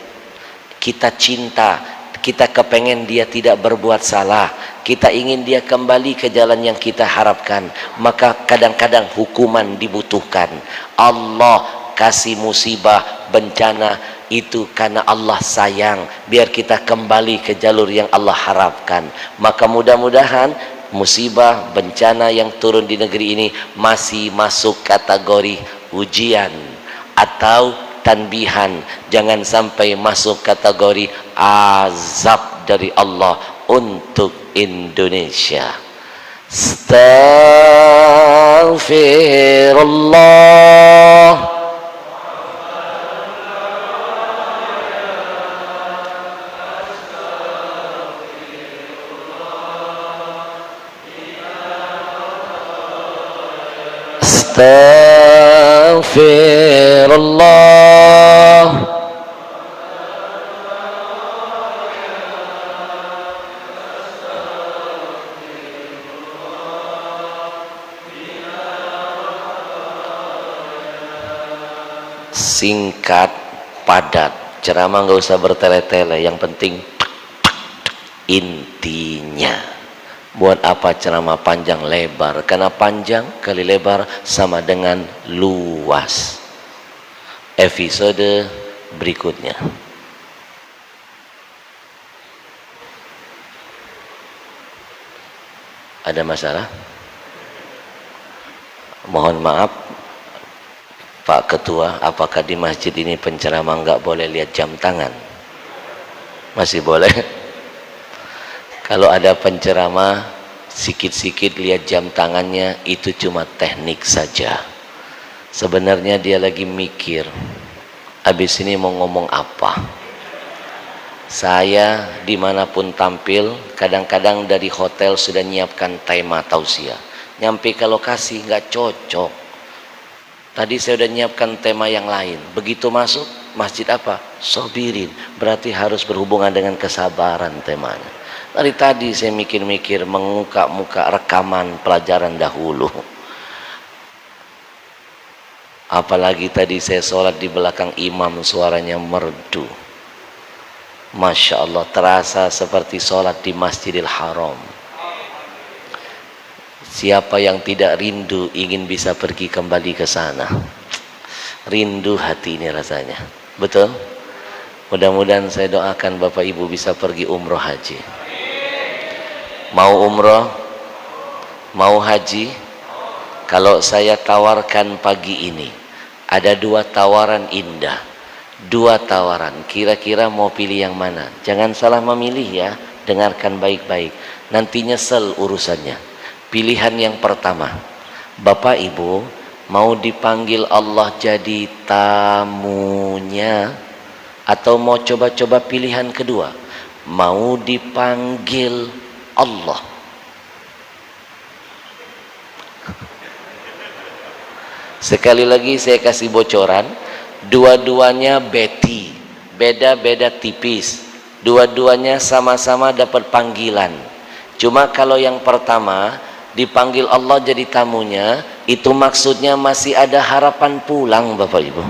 A: Kita cinta, kita kepengen dia tidak berbuat salah, kita ingin dia kembali ke jalan yang kita harapkan. Maka kadang-kadang hukuman dibutuhkan. Allah kasih musibah, bencana itu karena Allah sayang, biar kita kembali ke jalur yang Allah harapkan. Maka mudah-mudahan musibah, bencana yang turun di negeri ini masih masuk kategori ujian atau tanbihan, jangan sampai masuk kategori azab dari Allah untuk Indonesia. Astaghfirullah. Astaghfirullah. Singkat, padat, ceramah nggak usah bertele-tele, yang penting intinya. Buat apa ceramah panjang lebar? Karena panjang kali lebar sama dengan luas. Episode berikutnya. Ada masalah? Mohon maaf Pak Ketua, apakah di masjid ini penceramah nggak boleh lihat jam tangan? Masih boleh? Kalau ada penceramah sikit-sikit lihat jam tangannya, itu cuma teknik saja. Sebenarnya dia lagi mikir, habis ini mau ngomong apa. Saya dimanapun tampil, kadang-kadang dari hotel sudah nyiapkan tema tausiah. Nyampe ke lokasi nggak cocok. Tadi saya udah nyiapkan tema yang lain. Begitu masuk masjid apa? Sobirin. Berarti harus berhubungan dengan kesabaran temanya. Dari tadi saya mikir-mikir menguka-muka rekaman pelajaran dahulu. Apalagi tadi saya sholat di belakang imam, suaranya merdu. Masya Allah, terasa seperti sholat di Masjidil Haram. Siapa yang tidak rindu ingin bisa pergi kembali ke sana? Rindu hati ini rasanya. Betul? Mudah-mudahan saya doakan Bapak Ibu bisa pergi umroh haji. Mau umroh? Mau haji? Kalau saya tawarkan pagi ini, ada dua tawaran indah. Dua tawaran, kira-kira mau pilih yang mana? Jangan salah memilih ya, dengarkan baik-baik, nanti nyesel urusannya. Pilihan yang pertama, Bapak Ibu mau dipanggil Allah jadi tamunya, atau mau coba-coba pilihan kedua, mau dipanggil Allah. Sekali lagi saya kasih bocoran, dua-duanya Betty, beda-beda tipis, dua-duanya sama-sama dapat panggilan. Cuma kalau yang pertama dipanggil Allah jadi tamunya, itu maksudnya masih ada harapan pulang Bapak Ibu.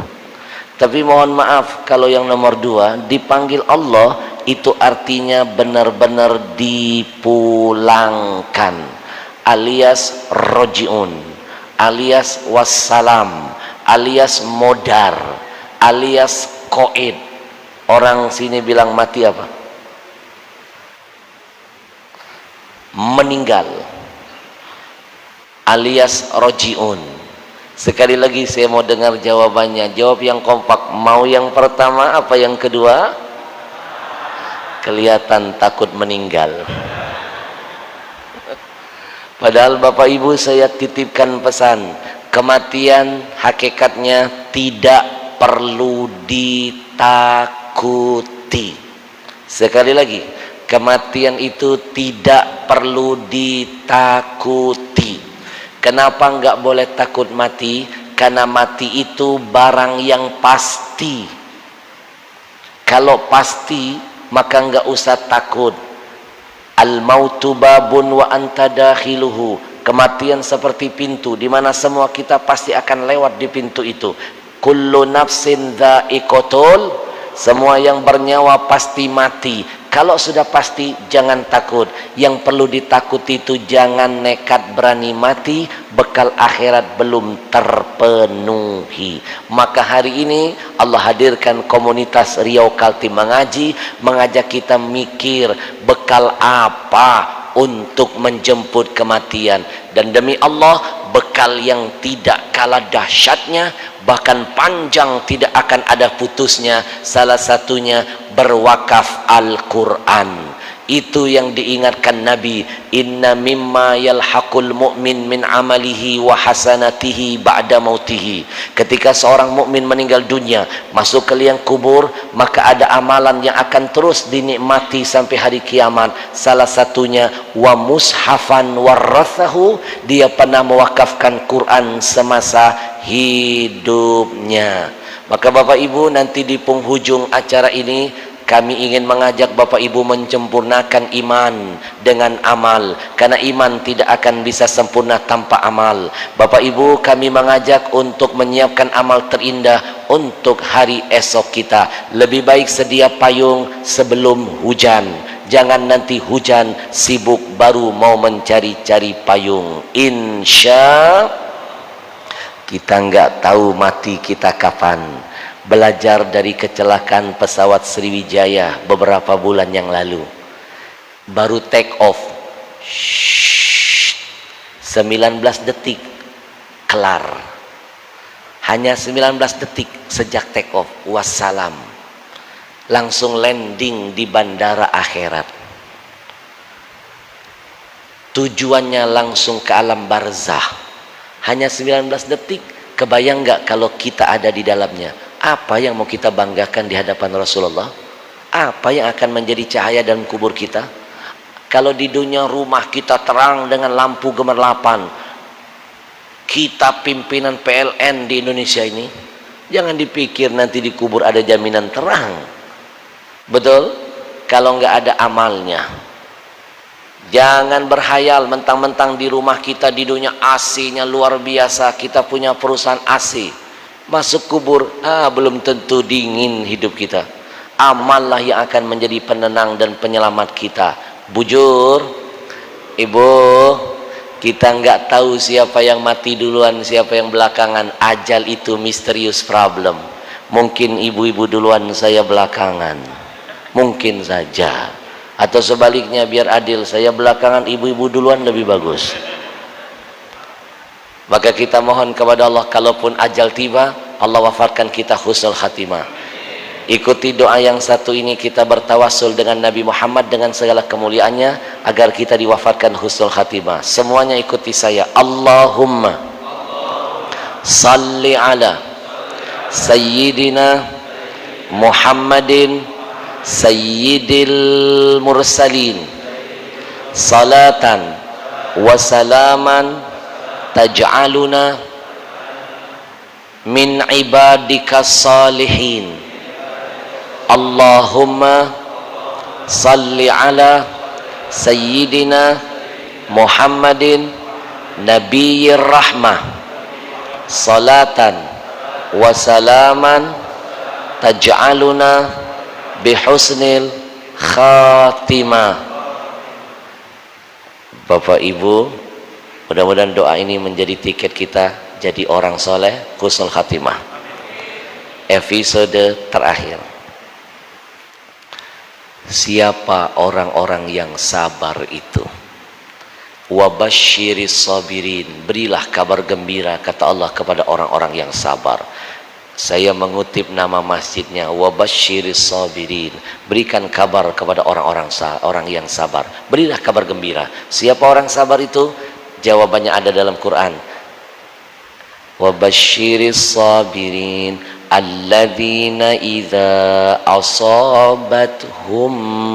A: Tapi mohon maaf, kalau yang nomor dua dipanggil Allah, itu artinya benar-benar dipulangkan, alias rojiun, alias wassalam, alias modar, alias koid. Orang sini bilang mati apa? Meninggal, alias rojiun. Sekali lagi saya mau dengar jawabannya. Jawab yang kompak. Mau yang pertama apa yang kedua? Kelihatan takut meninggal. Padahal Bapak Ibu saya titipkan pesan, kematian hakikatnya tidak perlu ditakuti. Sekali lagi, kematian itu tidak perlu ditakuti. Kenapa enggak boleh takut mati? Karena mati itu barang yang pasti. Kalau pasti, maka enggak usah takut. Al-mautu babun wa anta dakhiluhu. Kematian seperti pintu di mana semua kita pasti akan lewat di pintu itu. Kullu nafsin dha'iqatul, semua yang bernyawa pasti mati. Kalau sudah pasti jangan takut. Yang perlu ditakuti itu jangan nekat berani mati, bekal akhirat belum terpenuhi. Maka hari ini Allah hadirkan komunitas Riau Kaltim mengaji, mengajak kita mikir bekal apa untuk menjemput kematian. Dan demi Allah, bekal yang tidak kalah dahsyatnya, bahkan panjang, tidak akan ada putusnya, salah satunya berwakaf Al-Quran. Itu yang diingatkan Nabi, inna mimma yalhaqul mu'min min amalihi wa hasanatihi ba'da mautihi. Ketika seorang mukmin meninggal dunia, masuk ke liang kubur, maka ada amalan yang akan terus dinikmati sampai hari kiamat. Salah satunya wa mushafan warathahu, dia pernah mewakafkan Quran semasa hidupnya. Maka Bapak Ibu, nanti di penghujung acara ini kami ingin mengajak Bapak Ibu menyempurnakan iman dengan amal, karena iman tidak akan bisa sempurna tanpa amal. Bapak Ibu, kami mengajak untuk menyiapkan amal terindah untuk hari esok kita. Lebih baik sedia payung sebelum hujan. Jangan nanti hujan sibuk baru mau mencari-cari payung. Insya kita nggak tahu mati kita kapan. Belajar dari kecelakaan pesawat Sriwijaya beberapa bulan yang lalu, baru take off, 19 detik kelar, hanya 19 detik sejak take off, wassalam, langsung landing di bandara akhirat. Tujuannya langsung ke alam barzah, hanya 19 detik. Kebayang nggak kalau kita ada di dalamnya? Apa yang mau kita banggakan di hadapan Rasulullah? Apa yang akan menjadi cahaya dalam kubur kita? Kalau di dunia rumah kita terang dengan lampu gemerlapan, kita pimpinan PLN di Indonesia ini, jangan dipikir nanti di kubur ada jaminan terang. Betul? Kalau nggak ada amalnya. Jangan berhayal mentang-mentang di rumah kita di dunia AC-nya luar biasa, kita punya perusahaan AC. Masuk kubur, belum tentu dingin hidup kita. Amallah yang akan menjadi penenang dan penyelamat kita. Bujur, ibu, kita nggak tahu siapa yang mati duluan, siapa yang belakangan. Ajal itu misterius problem. Mungkin ibu-ibu duluan, saya belakangan. Mungkin saja. Atau sebaliknya, biar adil, saya belakangan, ibu-ibu duluan, lebih bagus. Maka kita mohon kepada Allah, kalaupun ajal tiba, Allah wafatkan kita husnul khatimah. Ikuti doa yang satu ini, kita bertawassul dengan Nabi Muhammad dengan segala kemuliaannya agar kita diwafatkan husnul khatimah. Semuanya ikuti saya. Allahumma salli ala sayyidina Muhammadin sayyidil mursalin salatan wa salaman taj'aluna min ibadika salihin. Allahumma salli ala sayyidina Muhammadin nabiyyir rahmah salatan wa salaman taj'aluna bihusnil khatimah. Bapak Ibu, mudah-mudahan doa ini menjadi tiket kita jadi orang soleh husnul khatimah. Episode terakhir. Siapa orang-orang yang sabar itu? Wabasyiris sabirin, berilah kabar gembira, kata Allah, kepada orang-orang yang sabar. Saya mengutip nama masjidnya, wabasyiris sabirin, berikan kabar kepada orang-orang yang sabar. Berilah kabar gembira. Siapa orang sabar itu? Jawabannya ada dalam Quran. Wabasyiris sabirin alladzina idza asabathum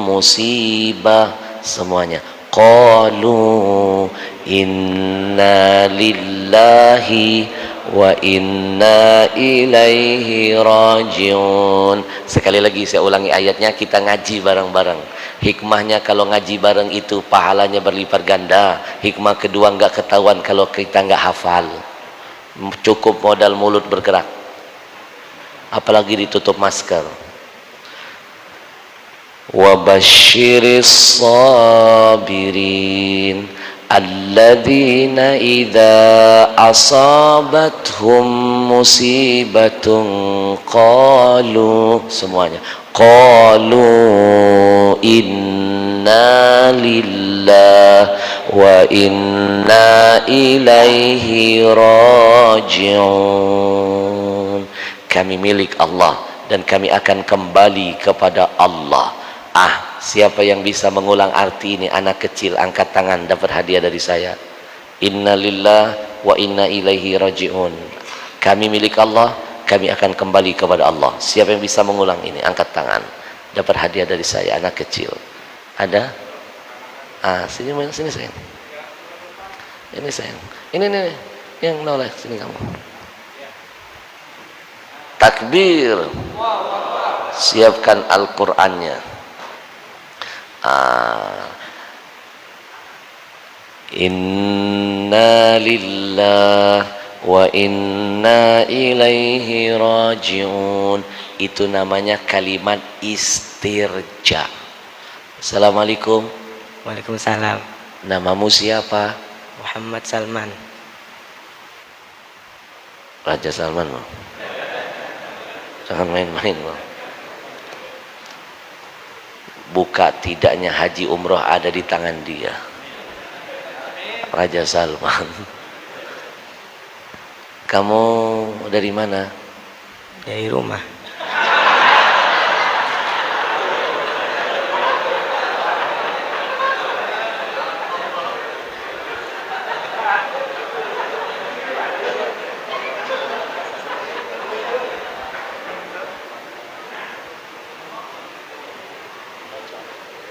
A: musibah, semuanya qalu inna lillahi wa inna ilaihi rajiun. Sekali lagi saya ulangi ayatnya, kita ngaji bareng-bareng. Hikmahnya kalau ngaji bareng itu pahalanya berlipat ganda. Hikmah kedua, nggak ketahuan kalau kita nggak hafal. Cukup modal mulut bergerak, apalagi ditutup masker. Wabasyiris sabirin alladzina idza asabathum musibatun qalu, semuanya qalu inna lillahi wa inna ilaihi rajiun. Kami milik Allah dan kami akan kembali kepada Allah. Siapa yang bisa mengulang arti ini? Anak kecil angkat tangan, dapat hadiah dari saya. Inna lillahi wa inna ilaihi rajiun. Kami milik Allah, kami akan kembali kepada Allah. Siapa yang bisa mengulang ini? Angkat tangan, dapat hadiah dari saya. Anak kecil ada? Sini sayang. Ini sayang. Ini yang noleh, sini kamu. Takbir. Siapkan Al-Qur'annya. Inna lillahi wa inna ilaihi rajiun. Itu namanya kalimat istirja. Assalamualaikum.
B: Waalaikumsalam.
A: Namamu siapa?
B: Muhammad Salman.
A: Raja Salman mau. Jangan main-main mau. Buka tidaknya haji umroh ada di tangan dia. Raja Salman. Kamu dari mana?
B: Dari rumah.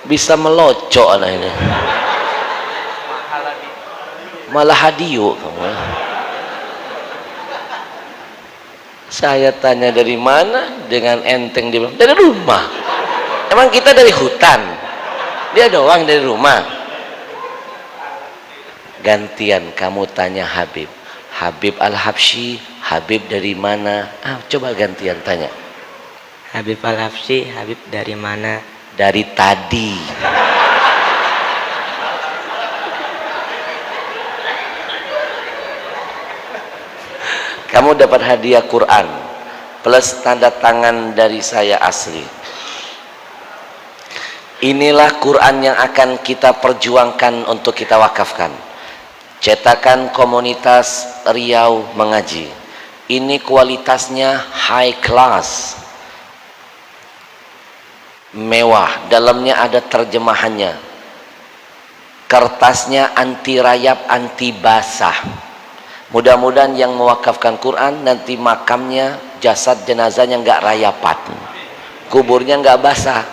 A: Bisa melocok anak ini. Malah hadiu kamu. Saya tanya dari mana, dengan enteng dia bilang dari rumah. Emang kita dari hutan, dia doang dari rumah. Gantian kamu tanya Habib. Habib Al-Habsyi, Habib dari mana? Coba gantian tanya.
B: Habib Al-Habsyi, Habib dari mana?
A: Dari tadi. Kamu dapat hadiah Quran plus tanda tangan dari saya asli. Inilah Quran yang akan kita perjuangkan untuk kita wakafkan. Cetakan komunitas Riau Mengaji. Ini kualitasnya high class, mewah. Dalamnya ada terjemahannya. Kertasnya anti rayap, anti basah. Mudah-mudahan yang mewakafkan Quran nanti makamnya, jasad jenazahnya nggak rayapan, kuburnya nggak basah,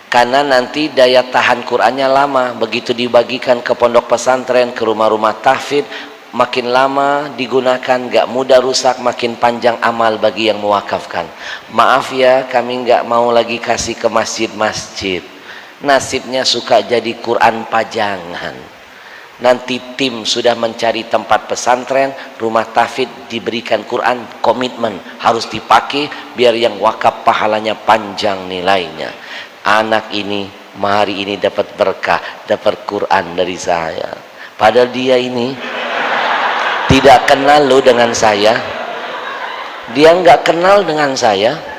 A: karena nanti daya tahan Qurannya lama. Begitu dibagikan ke pondok pesantren, ke rumah-rumah tahfidz, makin lama digunakan nggak mudah rusak, makin panjang amal bagi yang mewakafkan. Maaf ya, kami nggak mau lagi kasih ke masjid-masjid, nasibnya suka jadi Quran pajangan. Nanti tim sudah mencari tempat pesantren, rumah tahfidz, diberikan Quran, komitmen harus dipakai biar yang wakaf pahalanya panjang nilainya. Anak ini hari ini dapat berkah, dapat Quran dari saya, padahal dia ini tidak kenal lo dengan saya, dia nggak kenal dengan saya.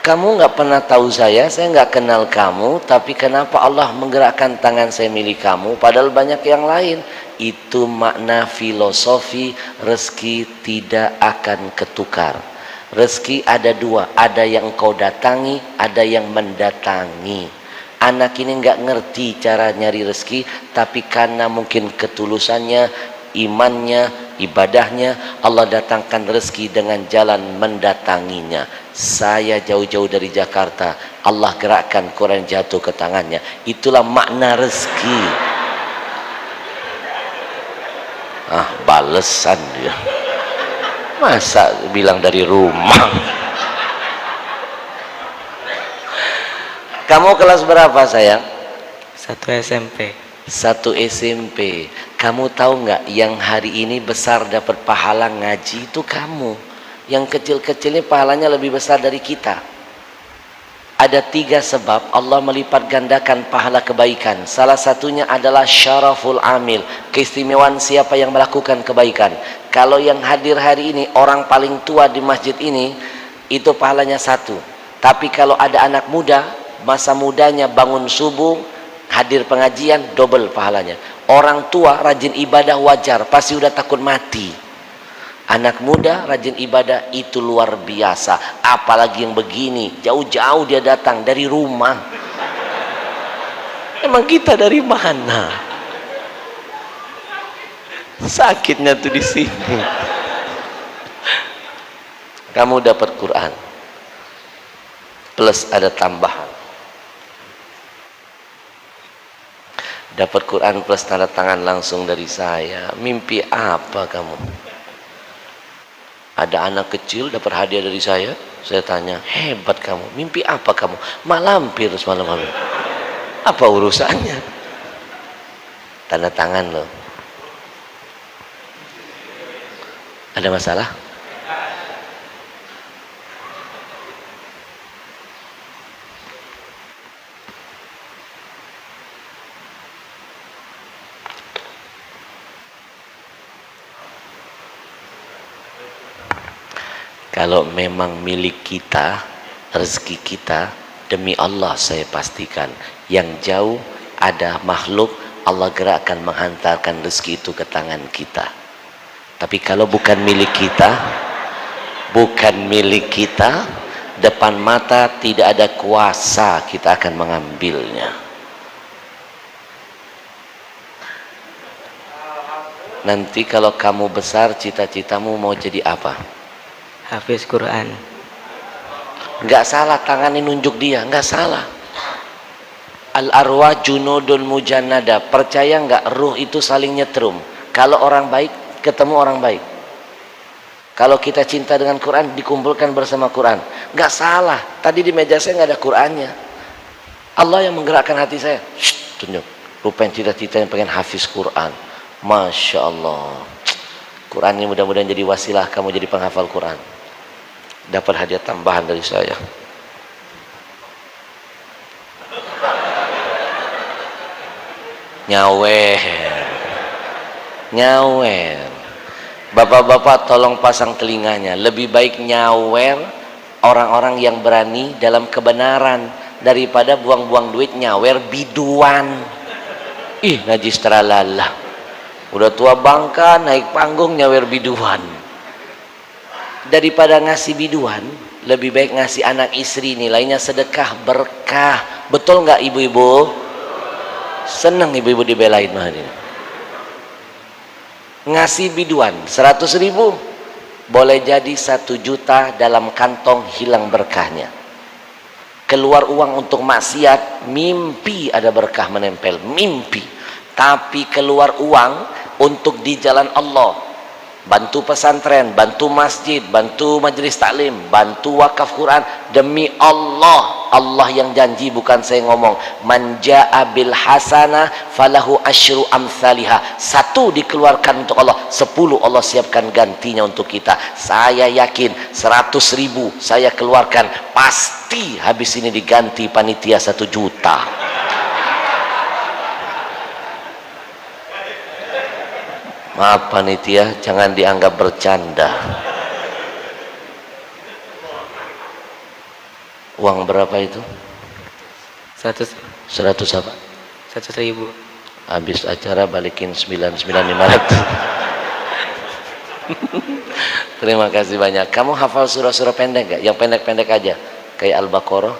A: Kamu nggak pernah tahu saya nggak kenal kamu, tapi kenapa Allah menggerakkan tangan saya milik kamu, padahal banyak yang lain. Itu makna filosofi rezeki tidak akan ketukar. Rezeki ada dua, ada yang engkau datangi, ada yang mendatangi. Anak ini nggak ngerti cara nyari rezeki, tapi karena mungkin ketulusannya, imannya, ibadahnya, Allah datangkan rezeki dengan jalan mendatanginya. Saya jauh-jauh dari Jakarta, Allah gerakkan Quran jatuh ke tangannya. Itulah makna rezeki. Balesan dia, masa bilang dari rumah. Kamu kelas berapa sayang?
B: 1 SMP.
A: 1 SMP. Kamu tahu nggak yang hari ini besar dapat pahala ngaji itu kamu. Yang kecil-kecilnya pahalanya lebih besar dari kita. Ada 3 sebab Allah melipat gandakan pahala kebaikan. Salah satunya adalah syaraful amil, keistimewaan siapa yang melakukan kebaikan. Kalau yang hadir hari ini orang paling tua di masjid ini, itu pahalanya 1. Tapi kalau ada anak muda, masa mudanya bangun subuh, hadir pengajian, double pahalanya. Orang tua rajin ibadah wajar, pasti udah takut mati. Anak muda rajin ibadah itu luar biasa. Apalagi yang begini, jauh-jauh dia datang dari rumah. Emang kita dari mana? Sakitnya tuh di sini. Kamu dapat Quran plus ada tambahan. Dapat Quran plus tanda tangan langsung dari saya. Mimpi apa kamu? Ada anak kecil dapat hadiah dari saya tanya, hebat kamu, mimpi apa kamu? Malampir semalam. Apa urusannya? Tanda tangan loh. Ada masalah? Kalau memang milik kita, rezeki kita, demi Allah saya pastikan, yang jauh ada makhluk Allah gerakkan menghantarkan rezeki itu ke tangan kita. Tapi kalau bukan milik kita, depan mata tidak ada kuasa kita akan mengambilnya. Nanti kalau kamu besar, cita-citamu mau jadi apa?
B: Hafiz Quran.
A: Nggak salah, tangannya nunjuk dia, nggak salah. Al arwah junudun mujannada. Percaya nggak, ruh itu saling nyetrum. Kalau orang baik ketemu orang baik. Kalau kita cinta dengan Quran, dikumpulkan bersama Quran. Nggak salah. Tadi di meja saya nggak ada Qurannya. Allah yang menggerakkan hati saya. Tunjuk. Lu pengen cita-cita yang pengen hafiz Quran. Masya Allah. Quran ini mudah-mudahan jadi wasilah kamu jadi penghafal Quran. Dapat hadiah tambahan dari saya. Nyawer. Nyawer. Bapak-bapak tolong pasang telinganya. Lebih baik nyawer orang-orang yang berani dalam kebenaran daripada buang-buang duit nyawer biduan. Ih, najis teralala. Udah tua bangka naik panggung nyawer biduan. Daripada ngasih biduan, lebih baik ngasih anak istri, nilainya sedekah berkah. Betul nggak ibu-ibu? Seneng ibu-ibu dibelain mah ini. Ngasih biduan 100.000 boleh jadi 1 juta dalam kantong hilang berkahnya. Keluar uang untuk maksiat, mimpi ada berkah menempel, mimpi. Tapi keluar uang untuk di jalan Allah, bantu pesantren, bantu masjid, bantu majelis taklim, bantu wakaf Quran, demi Allah. Allah yang janji, bukan saya ngomong. Man jaa bil hasanah falahu asyru amsalihha. 1 dikeluarkan untuk Allah, 10 Allah siapkan gantinya untuk kita. Saya yakin 100.000 saya keluarkan, pasti habis ini diganti panitia 1 juta. Maaf panitia, jangan dianggap bercanda. Uang berapa itu?
B: 100
A: apa?
B: 100.000.
A: Habis acara balikin 99.500. Terima kasih banyak. Kamu hafal surah-surah pendek gak? Yang pendek-pendek aja, kayak Al-Baqarah.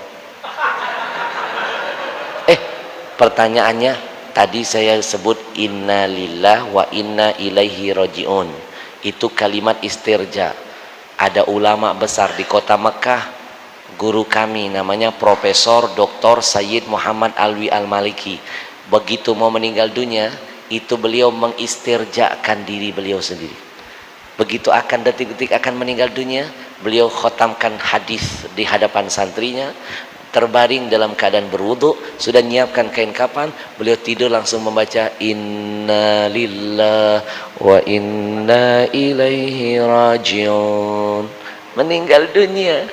A: Pertanyaannya, tadi saya sebut inna lillah wa inna ilaihi rajiun. Itu kalimat istirja. Ada ulama besar di kota Mekah, guru kami namanya Profesor Dr. Sayyid Muhammad Alwi Al-Maliki. Begitu mau meninggal dunia, itu beliau mengistirjakan diri beliau sendiri. Begitu akan detik-detik akan meninggal dunia, beliau khotamkan hadis di hadapan santrinya. Terbaring dalam keadaan berwudu, sudah nyiapkan kain kapan, beliau tidur langsung membaca inna lillah wa inna ilaihi rajiun. Meninggal dunia,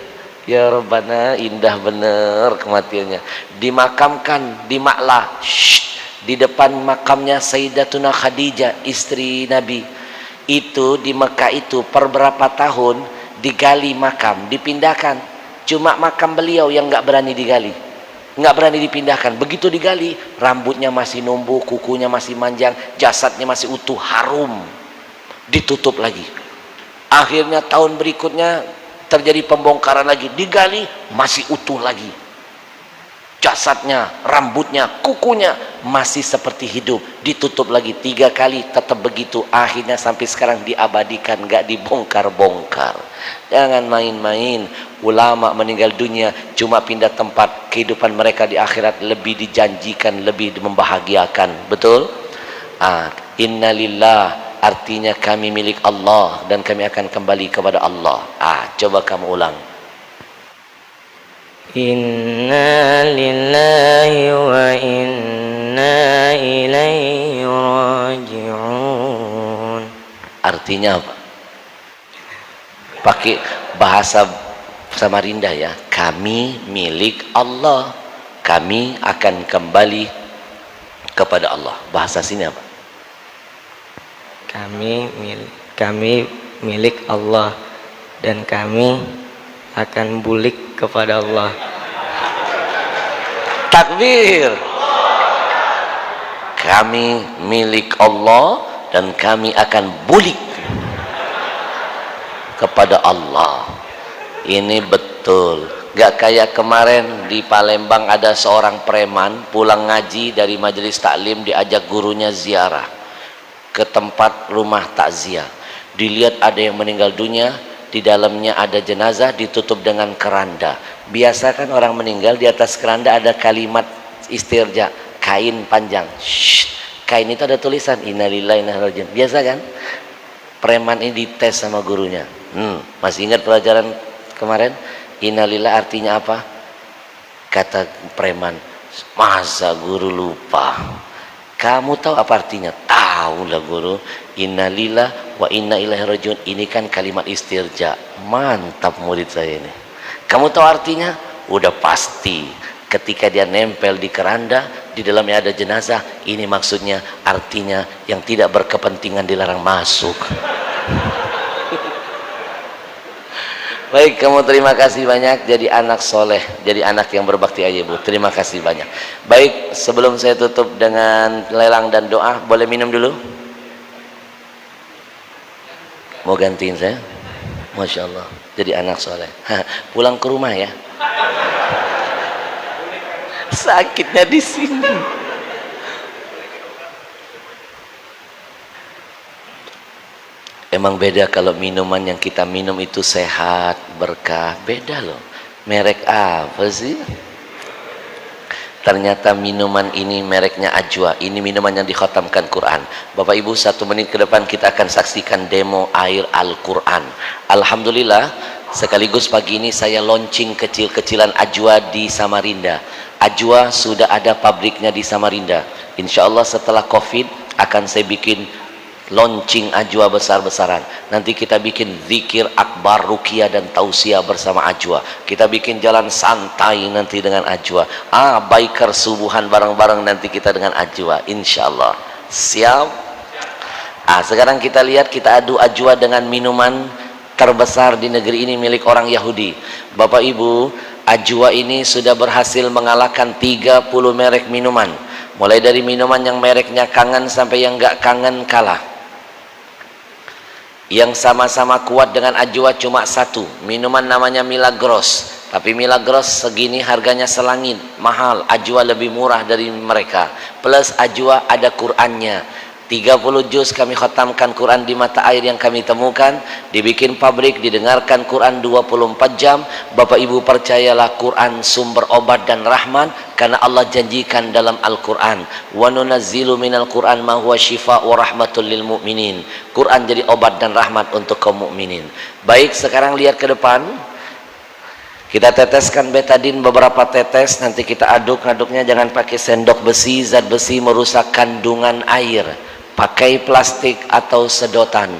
A: ya Rabbana, indah bener kematiannya. Dimakamkan di Ma'lah, di depan makamnya Sayyidatuna Khadijah, istri Nabi. Itu di Mekah itu per berapa tahun digali makam, dipindahkan. Cuma makam beliau yang nggak berani digali, nggak berani dipindahkan. Begitu digali, rambutnya masih numbuh, kukunya masih manjang, jasadnya masih utuh, harum. Ditutup lagi. Akhirnya tahun berikutnya terjadi pembongkaran lagi, digali, masih utuh lagi. Jasadnya, rambutnya, kukunya masih seperti hidup. Ditutup lagi 3 kali, tetap begitu. Akhirnya sampai sekarang diabadikan, nggak dibongkar-bongkar. Jangan main-main. Ulama meninggal dunia cuma pindah tempat, kehidupan mereka di akhirat lebih dijanjikan, lebih membahagiakan. Betul? Innalillah artinya kami milik Allah dan kami akan kembali kepada Allah. Coba kamu ulang.
B: Inna lillahi wa inna ilaihi raji'un.
A: Artinya apa? Pakai bahasa Samarinda ya. Kami milik Allah, kami akan kembali kepada Allah. Bahasa sini apa?
B: Kami milik Allah dan kami akan bulik kepada Allah.
A: Takbir. Kami milik Allah dan kami akan bulik kepada Allah. Ini betul. Gak kayak kemarin di Palembang ada seorang preman pulang ngaji dari majelis taklim, diajak gurunya ziarah ke tempat rumah takziah. Dilihat ada yang meninggal dunia, di dalamnya ada jenazah ditutup dengan keranda. Biasa kan orang meninggal di atas keranda ada kalimat istirja, kain panjang. Kain itu ada tulisan innalillahi wa inna ilaihi raji'un. Biasa kan? Preman ini dites sama gurunya. Masih ingat pelajaran kemarin? Innalillah artinya apa? Kata preman, masa guru lupa? Kamu tahu apa artinya? Tahu. tahu lah guru, innalillah wa inna ilaihi rajiun, ini kan kalimat istirja. Mantap murid saya ini. Kamu tahu artinya? Udah pasti. Ketika dia nempel di keranda, di dalamnya ada jenazah, ini maksudnya artinya yang tidak berkepentingan dilarang masuk. Baik, kamu terima kasih banyak, jadi anak soleh, jadi anak yang berbakti aja Bu. Terima kasih banyak. Baik, sebelum saya tutup dengan lelang dan doa, boleh minum dulu? Mau gantiin saya? Masya Allah, jadi anak soleh. Pulang ke rumah ya. Sakitnya di sini. Emang beda kalau minuman yang kita minum itu sehat, berkah. Beda loh. Merek apa sih? Ternyata minuman ini mereknya Ajwa. Ini minuman yang dikhatamkan Quran. Bapak Ibu, 1 menit ke depan kita akan saksikan demo air Al-Quran. Alhamdulillah, sekaligus pagi ini saya launching kecil-kecilan Ajwa di Samarinda. Ajwa sudah ada pabriknya di Samarinda. Insya Allah setelah COVID akan saya bikin launching Ajwa besar-besaran. Nanti kita bikin zikir akbar, ruqyah dan tausiah bersama Ajwa. Kita bikin jalan santai nanti dengan Ajwa. Biker subuhan bareng-bareng nanti kita dengan Ajwa, insyaallah. Siap? Sekarang kita lihat, kita adu Ajwa dengan minuman terbesar di negeri ini milik orang Yahudi. Bapak Ibu, Ajwa ini sudah berhasil mengalahkan 30 merek minuman. Mulai dari minuman yang mereknya kangen sampai yang gak kangen kalah. Yang sama-sama kuat dengan Ajwa cuma satu, minuman namanya Milagros. Tapi Milagros segini harganya selangit, mahal. Ajwa lebih murah dari mereka. Plus Ajwa ada Qur'annya. 30 juz kami khatamkan Quran di mata air yang kami temukan. Dibikin pabrik, didengarkan Quran 24 jam. Bapak Ibu percayalah, Quran sumber obat dan rahman. Karena Allah janjikan dalam Al-Quran, wa nunazzilu minal Quran ma huwa shifa wa rahmatul lil mu'minin. Quran jadi obat dan rahmat untuk kaum mukminin. Baik, sekarang lihat ke depan. Kita teteskan betadin beberapa tetes. Nanti kita aduk-aduknya jangan pakai sendok besi. Zat besi merusak kandungan air. Pakai plastik atau sedotan.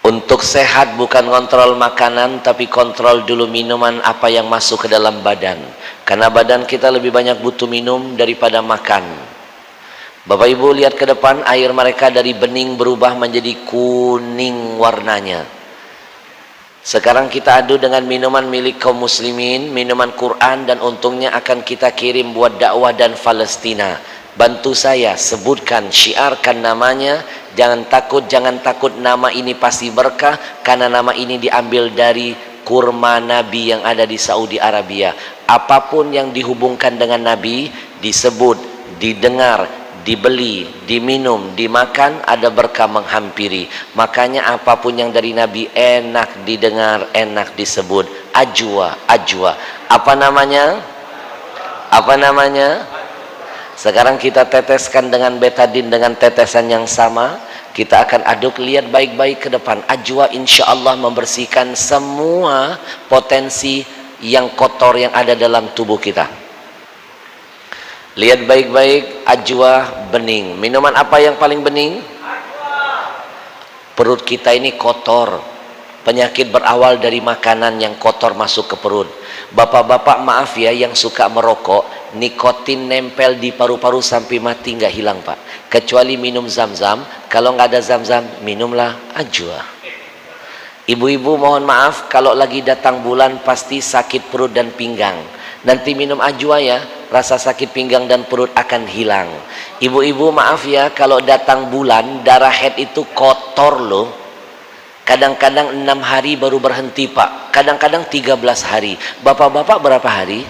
A: Untuk sehat bukan kontrol makanan, tapi kontrol dulu minuman apa yang masuk ke dalam badan. Karena badan kita lebih banyak butuh minum daripada makan. Bapak Ibu lihat ke depan, air mereka dari bening berubah menjadi kuning warnanya. Sekarang kita adu dengan minuman milik kaum muslimin, minuman Quran, dan untungnya akan kita kirim buat dakwah dan Palestina. Bantu saya, sebutkan, syiarkan namanya. Jangan takut, nama ini pasti berkah, karena nama ini diambil dari kurma Nabi yang ada di Saudi Arabia. Apapun yang dihubungkan dengan Nabi, disebut, didengar, dibeli, diminum, dimakan, ada berkah menghampiri. Makanya apapun yang dari Nabi enak didengar, enak disebut. Ajwa, Ajwa. Apa namanya? Apa namanya? Sekarang kita teteskan dengan betadin dengan tetesan yang sama. Kita akan aduk, lihat baik-baik ke depan. Ajwa insya Allah membersihkan semua potensi yang kotor yang ada dalam tubuh kita. Lihat baik-baik, Ajwa bening. Minuman apa yang paling bening? Perut kita ini kotor. Penyakit berawal dari makanan yang kotor masuk ke perut. Bapak-bapak maaf ya yang suka merokok, nikotin nempel di paru-paru sampai mati nggak hilang Pak. Kecuali minum zam-zam. Kalau nggak ada zam-zam, minumlah Ajwa. Ibu-ibu mohon maaf, kalau lagi datang bulan pasti sakit perut dan pinggang. Nanti minum Ajwa ya, rasa sakit pinggang dan perut akan hilang. Ibu-ibu maaf ya, kalau datang bulan darah haid itu kotor loh. Kadang-kadang 6 hari baru berhenti Pak. Kadang-kadang 13 hari. Bapak-bapak berapa hari?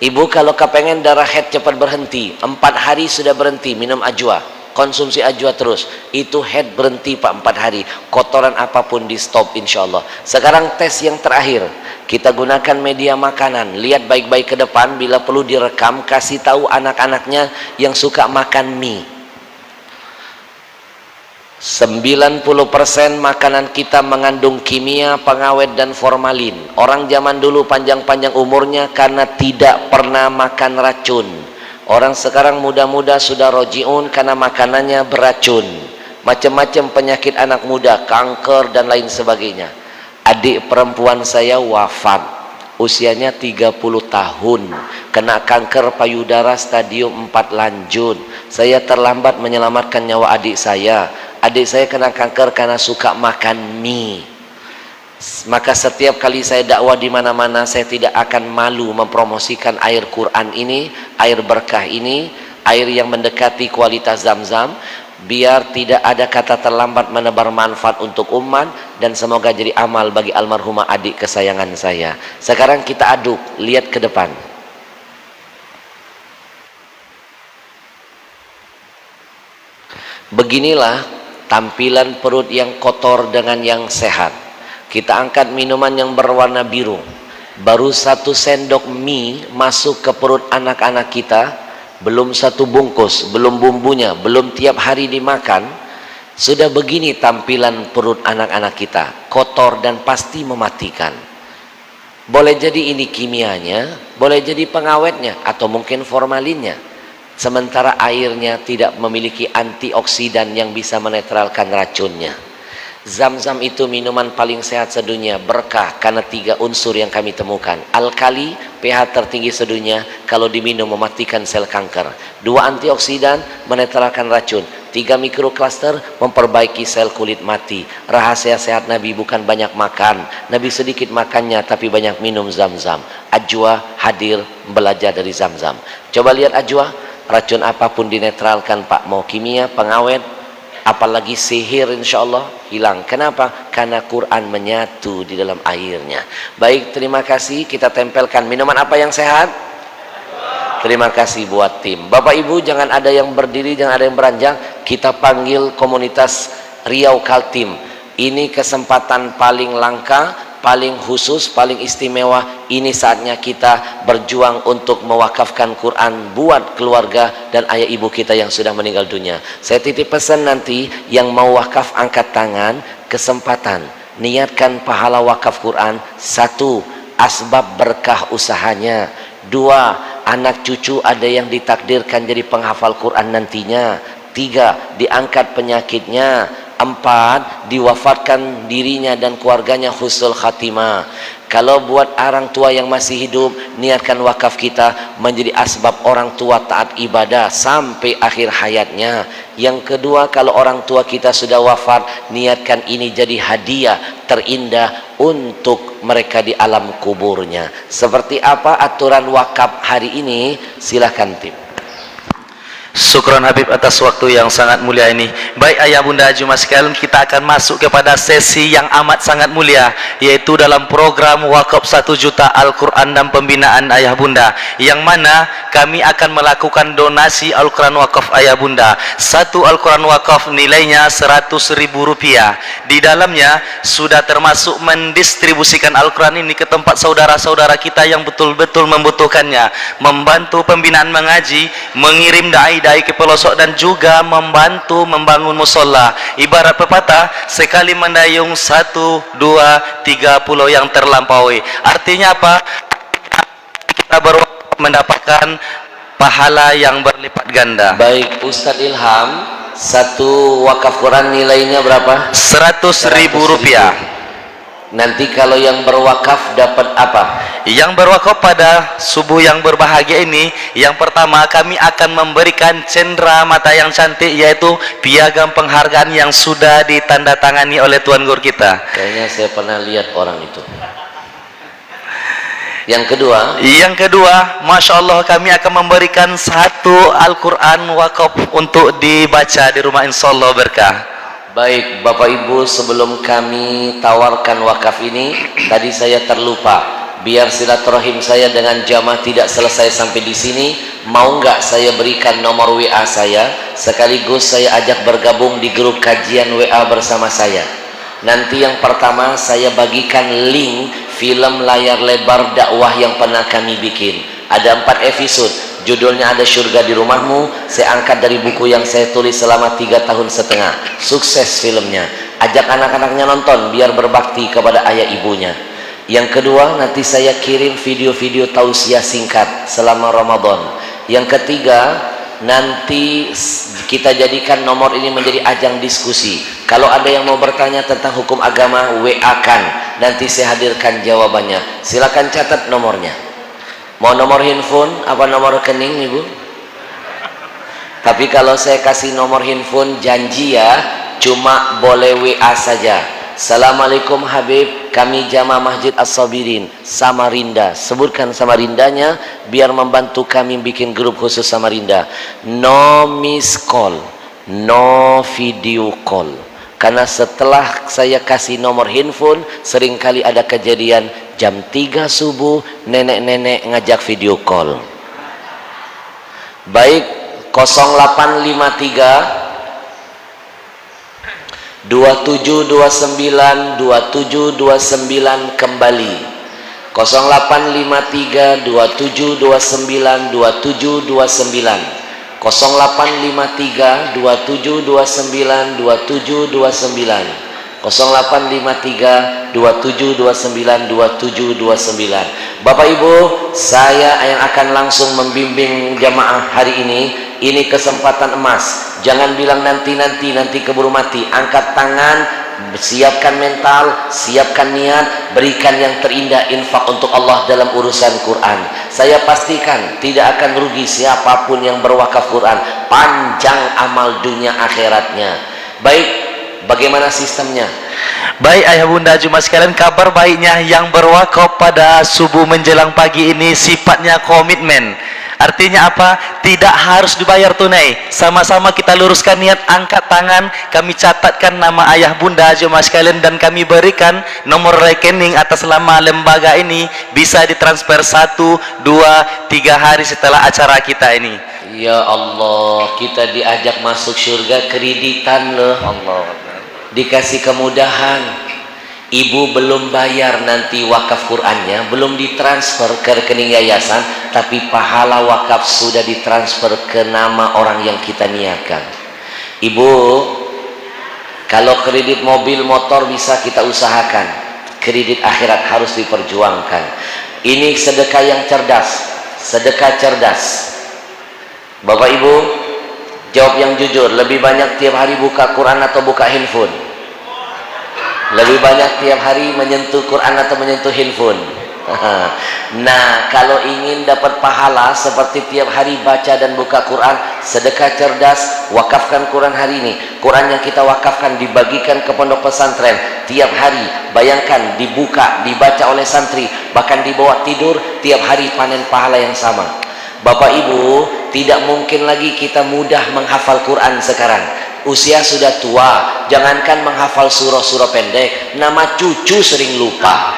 A: Ibu kalau kepengen darah haid cepat berhenti, 4 hari sudah berhenti, minum Ajwa. Konsumsi Ajwa terus. Itu haid berhenti Pak 4 hari. Kotoran apapun di stop insya Allah. Sekarang tes yang terakhir. Kita gunakan media makanan. Lihat baik-baik ke depan. Bila perlu direkam. Kasih tahu anak-anaknya yang suka makan mie. 90% makanan kita mengandung kimia, pengawet dan formalin. Orang zaman dulu panjang-panjang umurnya karena tidak pernah makan racun. Orang sekarang muda-muda sudah rojiun karena makanannya beracun. Macam-macam penyakit anak muda, kanker dan lain sebagainya. Adik perempuan saya wafat, usianya 30 tahun, kena kanker payudara stadium 4 lanjut. Saya terlambat menyelamatkan nyawa adik saya. Adik saya kena kanker karena suka makan mie. Maka setiap kali saya dakwah di mana-mana, saya tidak akan malu mempromosikan air Quran ini, air berkah ini, air yang mendekati kualitas Zam-Zam, biar tidak ada kata terlambat menebar manfaat untuk umat, dan semoga jadi amal bagi almarhumah adik kesayangan saya. Sekarang kita aduk, lihat ke depan. Beginilah tampilan perut yang kotor dengan yang sehat. Kita angkat minuman yang berwarna biru. Baru 1 sendok mie masuk ke perut anak-anak kita, belum 1 bungkus, belum bumbunya, belum tiap hari dimakan, sudah begini tampilan perut anak-anak kita, kotor dan pasti mematikan. Boleh jadi ini kimianya, boleh jadi pengawetnya, atau mungkin formalinnya. Sementara airnya tidak memiliki antioksidan yang bisa menetralkan racunnya. Zam-Zam itu minuman paling sehat sedunia, berkah karena 3 unsur yang kami temukan. Alkali, pH tertinggi sedunia, kalau diminum mematikan sel kanker. 2 antioksidan, menetralkan racun. 3 mikrokluster, memperbaiki sel kulit mati. Rahasia sehat Nabi bukan banyak makan, Nabi sedikit makannya tapi banyak minum Zam-Zam. Ajwa hadir belajar dari Zam-Zam. Coba lihat Ajwa, racun apapun dinetralkan Pak, mau kimia, pengawet, apalagi sihir, insya Allah hilang. Kenapa? Karena Quran menyatu di dalam airnya. Baik, terima kasih. Kita tempelkan minuman apa yang sehat? Terima kasih buat tim. Bapak Ibu jangan ada yang berdiri, jangan ada yang beranjak. Kita panggil komunitas Riau Kaltim. Ini kesempatan paling langka, paling khusus, paling istimewa. Ini saatnya kita berjuang untuk mewakafkan Quran buat keluarga dan ayah ibu kita yang sudah meninggal dunia. Saya titip pesan nanti yang mau wakaf angkat tangan, kesempatan niatkan pahala wakaf Quran. 1, asbab berkah usahanya. 2, anak cucu ada yang ditakdirkan jadi penghafal Quran nantinya. 3, diangkat penyakitnya. 4, diwafatkan dirinya dan keluarganya husnul khatimah. Kalau buat orang tua yang masih hidup, niatkan wakaf kita menjadi asbab orang tua taat ibadah sampai akhir hayatnya. Yang kedua, kalau orang tua kita sudah wafat, niatkan ini jadi hadiah terindah untuk mereka di alam kuburnya. Seperti apa aturan wakaf hari ini? Silahkan tim.
C: Syukron Habib atas waktu yang sangat mulia ini. Baik ayah bunda Jumat sekalian, kita akan masuk kepada sesi yang amat sangat mulia, yaitu dalam program Wakaf 1 juta Al-Quran dan pembinaan ayah bunda, yang mana kami akan melakukan donasi Al-Quran wakaf ayah bunda. 1 Al-Quran wakaf nilainya Rp100.000. Di dalamnya sudah termasuk mendistribusikan Al-Quran ini ke tempat saudara-saudara kita yang betul-betul membutuhkannya, membantu pembinaan mengaji, mengirim dai ke pelosok, dan juga membantu membangun musola. Ibarat pepatah, sekali mendayung 1, 2, 3 pulau yang terlampaui. Artinya apa? Kita mendapatkan pahala yang berlipat ganda.
A: Baik Ustadz Ilham, 1 wakaf Quran nilainya berapa?
C: Rp100.000.
A: Nanti kalau yang berwakaf dapat apa?
C: Yang berwakaf pada subuh yang berbahagia ini, yang pertama kami akan memberikan cendera mata yang cantik, yaitu piagam penghargaan yang sudah ditandatangani oleh Tuan Guru kita.
A: Kayaknya saya pernah lihat orang itu. Yang kedua?
C: Yang kedua, Masya Allah, kami akan memberikan 1 Al-Quran wakaf untuk dibaca di rumah, insya Allah berkah.
A: Baik Bapak Ibu, sebelum kami tawarkan wakaf ini, tadi saya terlupa. Biar silaturahim saya dengan jamaah tidak selesai sampai di sini, mau nggak saya berikan nomor WA saya, sekaligus saya ajak bergabung di grup kajian WA bersama saya. Nanti yang pertama saya bagikan link film layar lebar dakwah yang pernah kami bikin. Ada 4 episode. Judulnya Ada Surga di Rumahmu. Saya angkat dari buku yang saya tulis selama 3,5 tahun. Sukses filmnya. Ajak anak-anaknya nonton biar berbakti kepada ayah ibunya. Yang kedua, nanti saya kirim video-video tausiah singkat selama Ramadan. Yang ketiga, nanti kita jadikan nomor ini menjadi ajang diskusi. Kalau ada yang mau bertanya tentang hukum agama, WA-kan. Nanti saya hadirkan jawabannya. Silakan catat nomornya. Mau nomor handphone apa nomor rekening, Ibu? Tapi kalau saya kasih nomor handphone, janji ya, cuma boleh WA saja. Assalamualaikum Habib, kami jamaah Masjid As-Sabirin Samarinda. Sebutkan Samarindanya biar membantu kami bikin grup khusus Samarinda. No miss call, no video call. Karena setelah saya kasih nomor handphone, seringkali ada kejadian jam 3 subuh nenek-nenek ngajak video call. Baik, 0853 2729 2729 kembali. 0853 2729 2729 0853 2729 2729 0853 2729 2729. Bapak Ibu, saya yang akan langsung membimbing jamaah hari ini. Ini kesempatan emas. Jangan bilang nanti keburu mati. Angkat tangan, siapkan mental, siapkan niat, berikan yang terindah infak untuk Allah dalam urusan Quran. Saya pastikan tidak akan rugi siapapun yang berwakaf Quran. Panjang amal dunia akhiratnya. Baik, bagaimana sistemnya?
C: Baik ayah bunda jemaah sekalian, kabar baiknya yang berwakaf pada subuh menjelang pagi ini sifatnya komitmen. Artinya apa? Tidak harus dibayar tunai. Sama-sama kita luruskan niat, angkat tangan, kami catatkan nama ayah bunda jemaah sekalian dan kami berikan nomor rekening atas nama lembaga ini. Bisa ditransfer 1, 2, 3 hari setelah acara kita ini.
A: Ya Allah, kita diajak masuk surga kreditan loh. Allah, dikasih kemudahan. Ibu belum bayar nanti wakaf Qurannya, belum ditransfer ke rekening yayasan, tapi pahala wakaf sudah ditransfer ke nama orang yang kita niatkan. Ibu, kalau kredit mobil motor bisa kita usahakan, kredit akhirat harus diperjuangkan. Ini sedekah yang cerdas, sedekah cerdas. Bapak Ibu, jawab yang jujur, lebih banyak tiap hari buka Quran atau buka handphone? Lebih banyak tiap hari menyentuh Quran atau menyentuh handphone? Nah, kalau ingin dapat pahala seperti tiap hari baca dan buka Quran, sedekah cerdas, wakafkan Quran hari ini. Quran yang kita wakafkan dibagikan ke pondok pesantren tiap hari. Bayangkan, dibuka, dibaca oleh santri, bahkan dibawa tidur, tiap hari panen pahala yang sama. Bapak Ibu, tidak mungkin lagi kita mudah menghafal Quran sekarang. Usia sudah tua, jangankan menghafal surah-surah pendek, nama cucu sering lupa.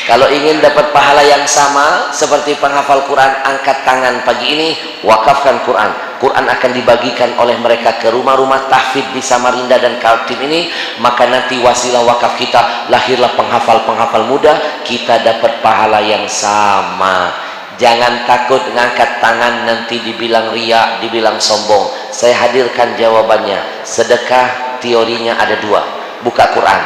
A: Kalau ingin dapat pahala yang sama seperti penghafal Quran, angkat tangan pagi ini, wakafkan Quran. Quran akan dibagikan oleh mereka ke rumah-rumah tahfidz di Samarinda dan Kaltim ini. Maka nanti wasilah wakaf kita, lahirlah penghafal-penghafal muda, kita dapat pahala yang sama. Jangan takut ngangkat tangan nanti dibilang riya, dibilang sombong. Saya hadirkan jawabannya. Sedekah teorinya ada 2. Buka Quran.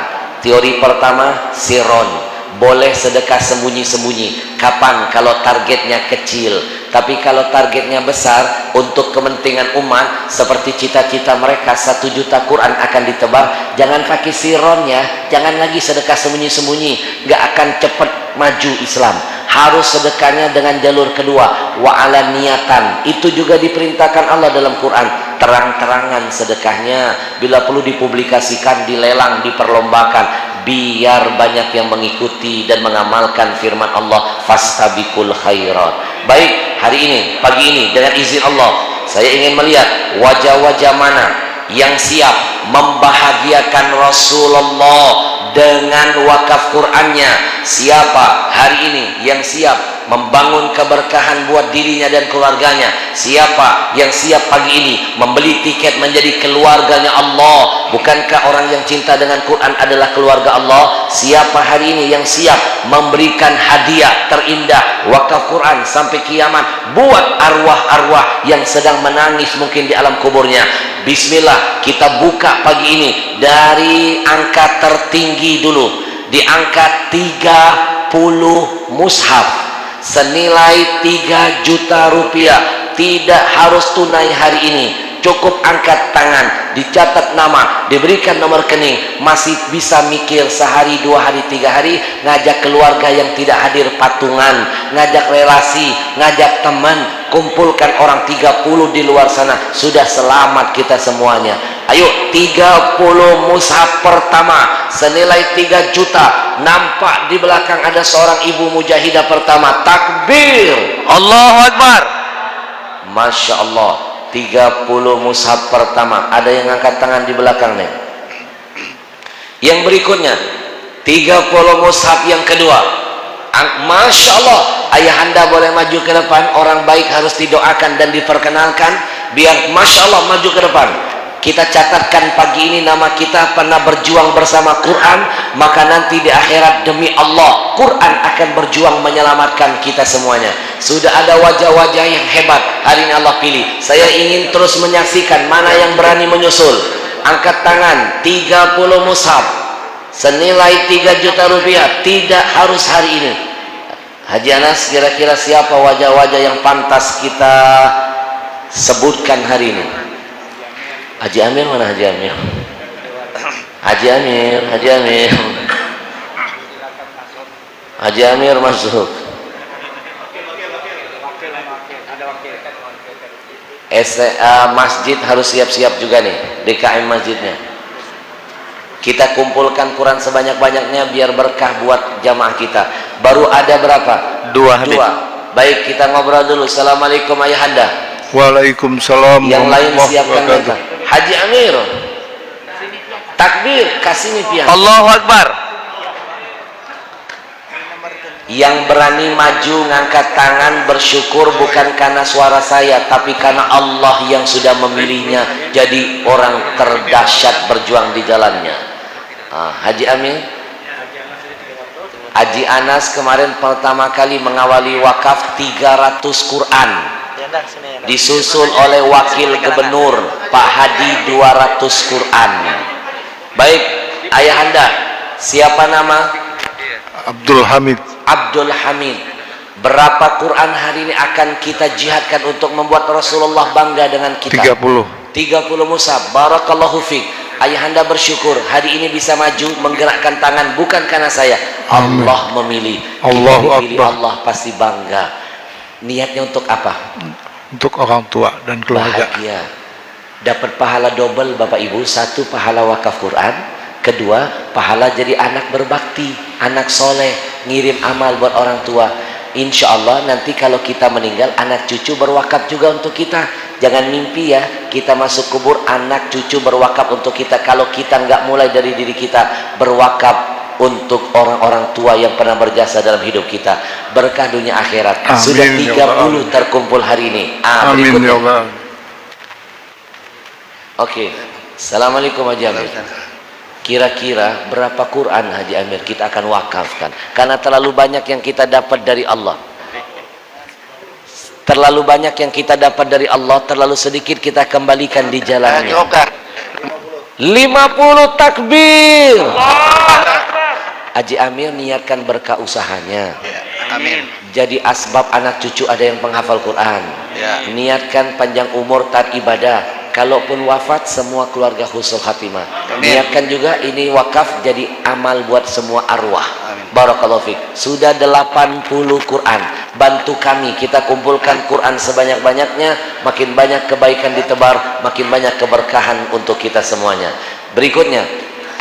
A: Teori pertama, siron. Boleh sedekah sembunyi-sembunyi. Kapan? Kalau targetnya kecil. Tapi kalau targetnya besar, untuk kepentingan umat, seperti cita-cita mereka 1 juta Quran akan ditebar, jangan pakai sironnya. Jangan lagi sedekah sembunyi-sembunyi. Gak akan cepat maju Islam. Harus sedekahnya dengan jalur kedua, wa'ala niatan. Itu juga diperintahkan Allah dalam Quran. Terang-terangan sedekahnya, bila perlu dipublikasikan, dilelang, diperlombakan, biar banyak yang mengikuti dan mengamalkan firman Allah, fastabiqul khairat. Baik, hari ini, pagi ini, dengan izin Allah, saya ingin melihat wajah-wajah mana yang siap membahagiakan Rasulullah dengan wakaf Qurannya. Siapa hari ini yang siap membangun keberkahan buat dirinya dan keluarganya? Siapa yang siap pagi ini membeli tiket menjadi keluarganya Allah? Bukankah orang yang cinta dengan Quran adalah keluarga Allah? Siapa hari ini yang siap memberikan hadiah terindah wakaf Quran sampai kiamat buat arwah-arwah yang sedang menangis mungkin di alam kuburnya. Bismillah, kita buka pagi ini dari angka tertinggi dulu, di angka 30 mushaf senilai 3 juta rupiah. Tidak harus tunai hari ini, cukup angkat tangan, dicatat nama, diberikan nomor rekening, masih bisa mikir sehari, 2 hari, 3 hari, ngajak keluarga yang tidak hadir patungan, ngajak relasi, ngajak teman, kumpulkan orang 30 di luar sana, sudah selamat kita semuanya. Ayo, 30 mushaf pertama senilai 3 juta. Nampak di belakang ada seorang ibu mujahidah pertama. Takbir,
C: Allahu Akbar.
A: Masya Allah, 30 mushaf pertama. Ada yang angkat tangan di belakang nih. Yang berikutnya 30 mushaf yang kedua. Masya Allah, ayahanda boleh maju ke depan. Orang baik harus didoakan dan diperkenalkan. Biar Masya Allah maju ke depan. Kita catatkan pagi ini nama kita pernah berjuang bersama Quran, maka nanti di akhirat demi Allah Quran akan berjuang menyelamatkan kita semuanya. Sudah ada wajah-wajah yang hebat hari ini Allah pilih. Saya ingin terus menyaksikan mana yang berani menyusul. Angkat tangan, 30 mushaf senilai 3 juta rupiah. Tidak harus hari ini. Haji Anas, kira-kira siapa wajah-wajah yang pantas kita sebutkan hari ini? Haji Amir mana Haji Amir? Haji Amir, Haji Amir. Haji Amir masuk. Masjid harus siap-siap juga nih, DKM masjidnya. Kita kumpulkan Quran sebanyak-banyaknya biar berkah buat jamaah kita. Baru ada berapa?
C: 2.
A: Baik, kita ngobrol dulu. Assalamualaikum ayahanda.
D: Waalaikumsalam.
A: Yang lain siapkan mereka. Haji Amir, takbir, kasih pian.
C: Allahu Akbar.
A: Yang berani maju ngangkat tangan bersyukur bukan karena suara saya, tapi karena Allah yang sudah memilihnya jadi orang terdahsyat berjuang di jalannya. Haji Amir, Haji Anas kemarin pertama kali mengawali wakaf 300 Quran. Disusul oleh wakil gubernur Pak Hadi 200 Quran. Baik, ayahanda, siapa nama?
D: Abdul Hamid.
A: Abdul Hamid. Berapa Quran hari ini akan kita jihadkan untuk membuat Rasulullah bangga dengan kita? 30 mushaf. Barakallahu fiik. Ayahanda bersyukur hari ini bisa maju menggerakkan tangan bukan karena saya.
D: Amin.
A: Allah memilih.
D: Allahu
A: Dipilih
D: Akbar.
A: Allah pasti bangga. Niatnya untuk apa?
D: Untuk orang tua dan keluarga.
A: Bahagia, dapat pahala double Bapak Ibu. 1 pahala wakaf Quran, 2 pahala jadi anak berbakti, anak soleh, ngirim amal buat orang tua. Insya Allah nanti kalau kita meninggal anak cucu berwakaf juga untuk kita. Jangan mimpi ya kita masuk kubur anak cucu berwakaf untuk kita. Kalau kita nggak mulai dari diri kita berwakaf untuk orang-orang tua yang pernah berjasa dalam hidup kita, berkah dunia akhirat.
D: Amin,
A: sudah 30
D: ya Allah.
A: terkumpul hari ini.
D: Amin
A: Berikutnya.
D: ya Allah.
A: Oke, Assalamualaikum Haji Amir. Kira-kira berapa Quran Haji Amir kita akan wakafkan? Karena terlalu banyak yang kita dapat dari Allah. Terlalu banyak yang kita dapat dari Allah, terlalu sedikit kita kembalikan di jalannya. 50 takbir. Haji Amir niatkan berkah usahanya.
E: Amin.
A: Jadi asbab anak cucu ada yang penghafal Quran.
E: Ya.
A: Niatkan panjang umur taat ibadah. Kalaupun wafat semua keluarga husnul khatimah.
E: Amin.
A: Niatkan juga ini wakaf jadi amal buat semua arwah.
E: Amin.
A: Barakallahu fiik. Sudah 80 Quran. Bantu kami kita kumpulkan Quran sebanyak-banyaknya, makin banyak kebaikan ditebar, makin banyak keberkahan untuk kita semuanya. Berikutnya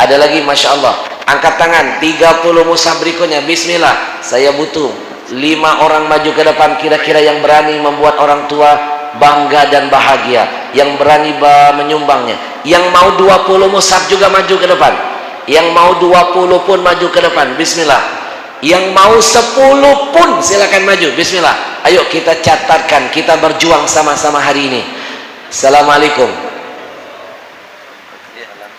A: ada lagi Masya Allah. Angkat tangan 30 mushaf berikutnya. Bismillah. Saya butuh 5 orang maju ke depan kira-kira yang berani membuat orang tua bangga dan bahagia, yang berani menyumbangnya. Yang mau 20 mushaf juga maju ke depan. Yang mau 20 pun maju ke depan. Bismillah. Yang mau 10 pun silakan maju. Bismillah. Ayo kita catatkan, kita berjuang sama-sama hari ini. Assalamualaikum.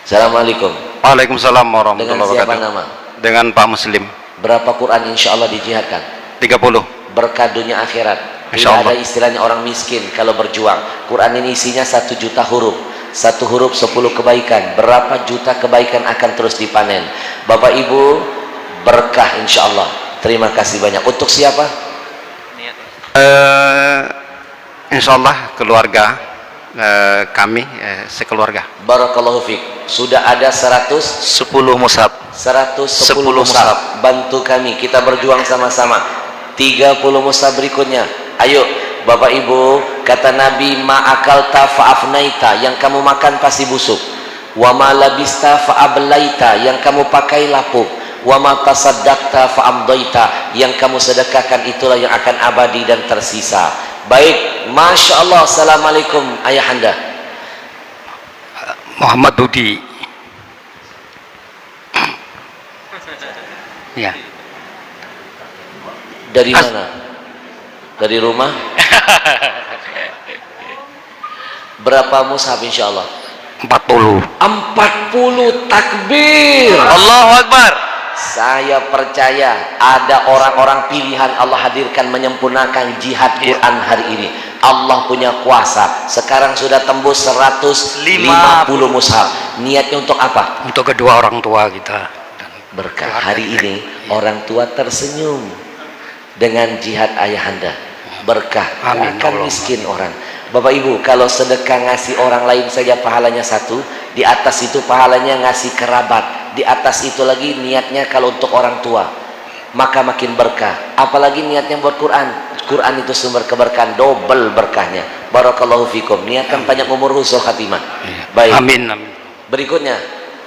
A: Assalamualaikum.
E: Waalaikumsalam
A: Dengan
E: warahmatullahi
A: siapa
E: wabarakatuh.
A: nama?
E: Dengan Pak Muslim.
A: Berapa Quran insya Allah dijihadkan?
E: 30.
A: Berkah dunia akhirat.
E: Masya
A: Tidak
E: Allah.
A: ada istilahnya orang miskin kalau berjuang. Quran ini isinya 1 juta huruf. 1 huruf 10 kebaikan. Berapa juta kebaikan akan terus dipanen. Bapak Ibu, berkah insya Allah. Terima kasih banyak. Untuk siapa?
E: Insya Allah keluarga kami sekeluarga.
A: Barakallahu fiik. Sudah ada
C: 10 mushaf.
A: 110
C: 10
A: mushaf.
C: mushaf.
A: Bantu kami, kita berjuang sama-sama. 30 mushaf berikutnya. Ayo Bapak Ibu, kata Nabi, ma'akalta fa'afnaita, yang kamu makan pasti busuk. Wa ma labista fa'ablaita, yang kamu pakai lapuk. Wa ma tasaddaqta fa'amdaita, yang kamu sedekahkan itulah yang akan abadi dan tersisa. Baik, Masya Allah. Assalamualaikum Ayahanda.
E: Muhammad Budi. Ya.
A: Dari mana? Dari rumah? Berapa mushaf insya Allah?
E: 40.
A: 40 takbir.
C: Allahu Akbar.
A: Saya percaya ada orang-orang pilihan Allah hadirkan menyempurnakan jihad Quran hari ini. Allah punya kuasa. Sekarang sudah tembus 150 mushaf. Niatnya untuk apa?
E: Untuk kedua orang tua kita.
A: Berkah. Hari ini orang tua tersenyum dengan jihad ayahanda. Berkah.
E: Amin.
A: Akan miskin orang. Bapak Ibu, kalau sedekah ngasih orang lain saja pahalanya 1, di atas itu pahalanya ngasih kerabat, di atas itu lagi niatnya kalau untuk orang tua, maka makin berkah. Apalagi niatnya buat Quran. Quran itu sumber keberkahan, double berkahnya. Barakallahu fikum. Niatkan panjang umur, husnul khatimah. Baik.
E: Amin, amin.
A: Berikutnya,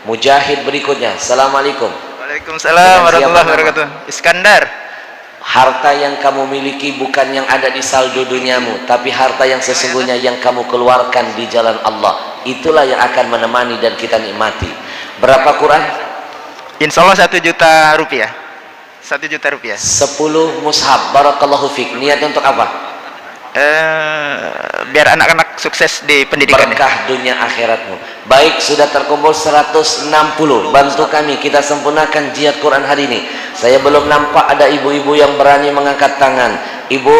A: mujahid berikutnya. Assalamualaikum.
F: Waalaikumsalam warahmatullahi wabarakatuh. Iskandar.
A: Harta yang kamu miliki bukan yang ada di saldo duniamu, tapi harta yang sesungguhnya yang kamu keluarkan di jalan Allah. Itulah yang akan menemani dan kita nikmati. Berapa Quran?
F: Insya Allah 1 juta rupiah. 1 juta rupiah.
A: 10 mushaf. Barakallahu fiik. Niatnya untuk apa?
F: Biar anak-anak sukses di pendidikan.
A: Berkah dunia akhiratmu. Baik, sudah terkumpul 160. Bantu kami, kita sempurnakan jihad Quran hari ini. Saya belum nampak ada ibu-ibu yang berani mengangkat tangan. Ibu,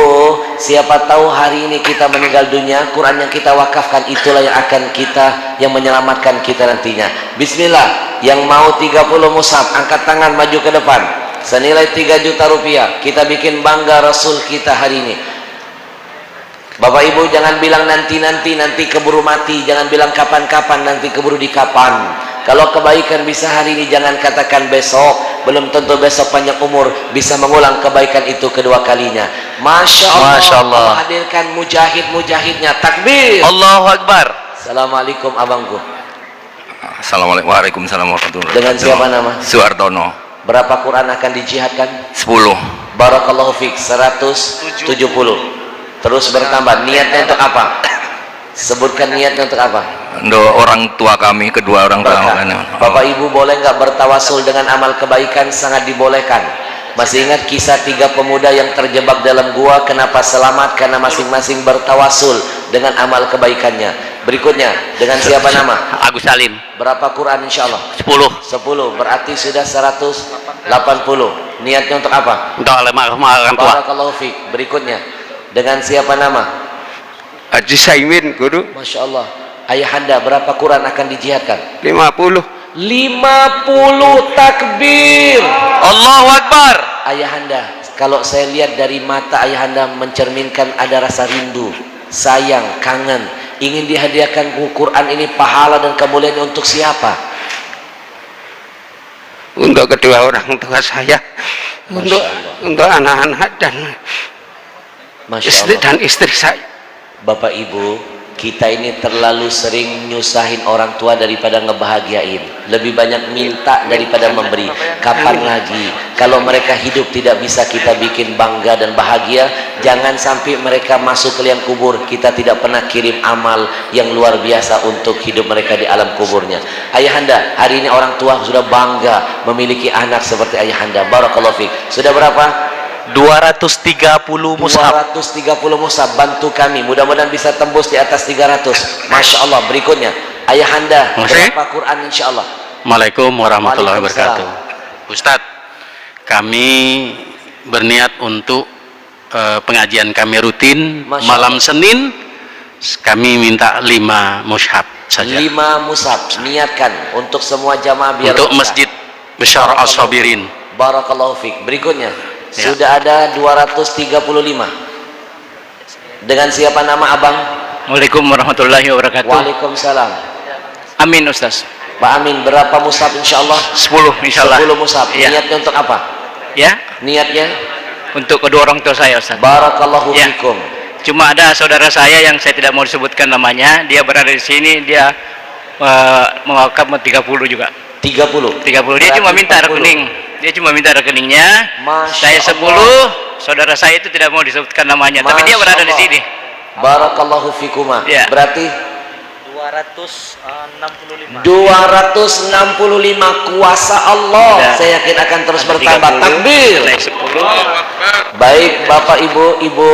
A: siapa tahu hari ini kita meninggal dunia, Quran yang kita wakafkan itulah yang akan kita, yang menyelamatkan kita nantinya. Bismillah. Yang mau 30 mushaf, angkat tangan maju ke depan. Senilai 3 juta rupiah. Kita bikin bangga Rasul kita hari ini. Bapak Ibu jangan bilang nanti keburu mati, jangan bilang kapan-kapan, nanti keburu di kapan. Kalau kebaikan bisa hari ini, jangan katakan besok. Belum tentu besok panjang umur bisa mengulang kebaikan itu kedua kalinya. Masya Allah.
C: Masya Allah.
A: Allah hadirkan mujahid-mujahidnya. Takbir.
C: Allahu Akbar.
A: Assalamualaikum abangku.
E: Assalamualaikum warahmatullahi wabarakatuh.
A: Dengan siapa nama?
E: Suhartono.
A: Berapa Quran akan dijihadkan?
E: 10.
A: Barakallahu fiik. 170. Terus bertambah. Niatnya untuk apa? Sebutkan niatnya untuk apa?
E: Untuk orang tua kami, kedua orang tua
A: Berkah.
E: kami.
A: Bapak Ibu boleh nggak bertawasul dengan amal kebaikan? Sangat dibolehkan. Masih ingat kisah 3 pemuda yang terjebak dalam gua? Kenapa selamat? Karena masing-masing bertawasul dengan amal kebaikannya. Berikutnya, dengan siapa nama?
E: Agus Salim.
A: Berapa Quran insya Allah?
E: 10.
A: 10. Berarti sudah 180. Niatnya untuk apa?
E: Untuk orang tua.
A: Barakallahu fiik. Berikutnya, dengan siapa nama?
E: Haji Saimin, guru.
A: Masya Allah. Ayahanda, berapa Quran akan dijihadkan?
E: 50.
A: 50 takbir.
C: Allahu Akbar.
A: Ayahanda, kalau saya lihat dari mata ayahanda mencerminkan ada rasa rindu, sayang, kangen, ingin dihadiahkan Quran ini pahala dan kemuliaan untuk siapa?
E: Untuk kedua orang tua saya,
A: Masya Allah.
E: untuk anak-anak dan
A: Masya Allah.
E: istri saya.
A: Bapak Ibu, kita ini terlalu sering nyusahin orang tua daripada ngebahagiain. Lebih banyak minta daripada memberi. Kapan lagi? Kalau mereka hidup tidak bisa kita bikin bangga dan bahagia, jangan sampai mereka masuk ke liang kubur kita tidak pernah kirim amal yang luar biasa untuk hidup mereka di alam kuburnya. Ayahanda, hari ini orang tua sudah bangga memiliki anak seperti ayahanda. Barakallahu fiik. Sudah berapa?
C: 230 mushaf.
A: 230 mushaf. Bantu kami, mudah-mudahan bisa tembus di atas 300. Masya Allah. Berikutnya, ayahanda, berapa Quran insya Allah?
E: Assalamualaikum warahmatullahi
A: Waalaikumsalam.
E: wabarakatuh. Ustadz, kami
G: berniat untuk pengajian kami rutin
A: Masya
G: malam
A: Allah.
G: Senin. Kami minta 5 mushaf saja
A: 5 mushaf niatkan untuk semua jamaah biar
G: untuk
A: berkah.
G: Masjid Bashar As-Sabirin.
A: Barakallahu fiik. Berikutnya
G: Ya.
A: sudah ada 235. Dengan siapa nama abang?
H: Assalamualaikum warahmatullahi wabarakatuh.
A: Waalaikumsalam.
H: Amin Ustaz.
A: Pak Amin, berapa mushaf insyaallah?
H: 10 insyaallah.
A: 10 mushaf.
H: Ya.
A: Niatnya untuk apa?
H: Ya,
A: Niatnya
H: untuk kedua orang tua saya Ustaz.
A: barakallahu
H: Ya.
A: fikum.
H: Cuma ada saudara saya yang saya tidak mau disebutkan namanya, dia berada di sini, dia mewakaf 30 juga.
A: 30.
H: 30. Dia
A: Berarti
H: cuma minta
A: 40.
H: rekening. Dia cuma minta rekeningnya.
A: Masya
H: Saya 10,
A: Allah.
H: saudara saya itu tidak mau disebutkan namanya, tapi dia
A: Masya
H: berada di
A: Allah.
H: sini.
A: Barakallahu fikuma.
H: Ya.
A: Berarti
B: 265.
A: 265 kuasa Allah.
H: Ya.
A: Saya yakin akan terus
H: Ada
A: bertambah.
H: 30,
A: Takbir.
H: naik 10.
A: Baik Bapak Ibu, Ibu,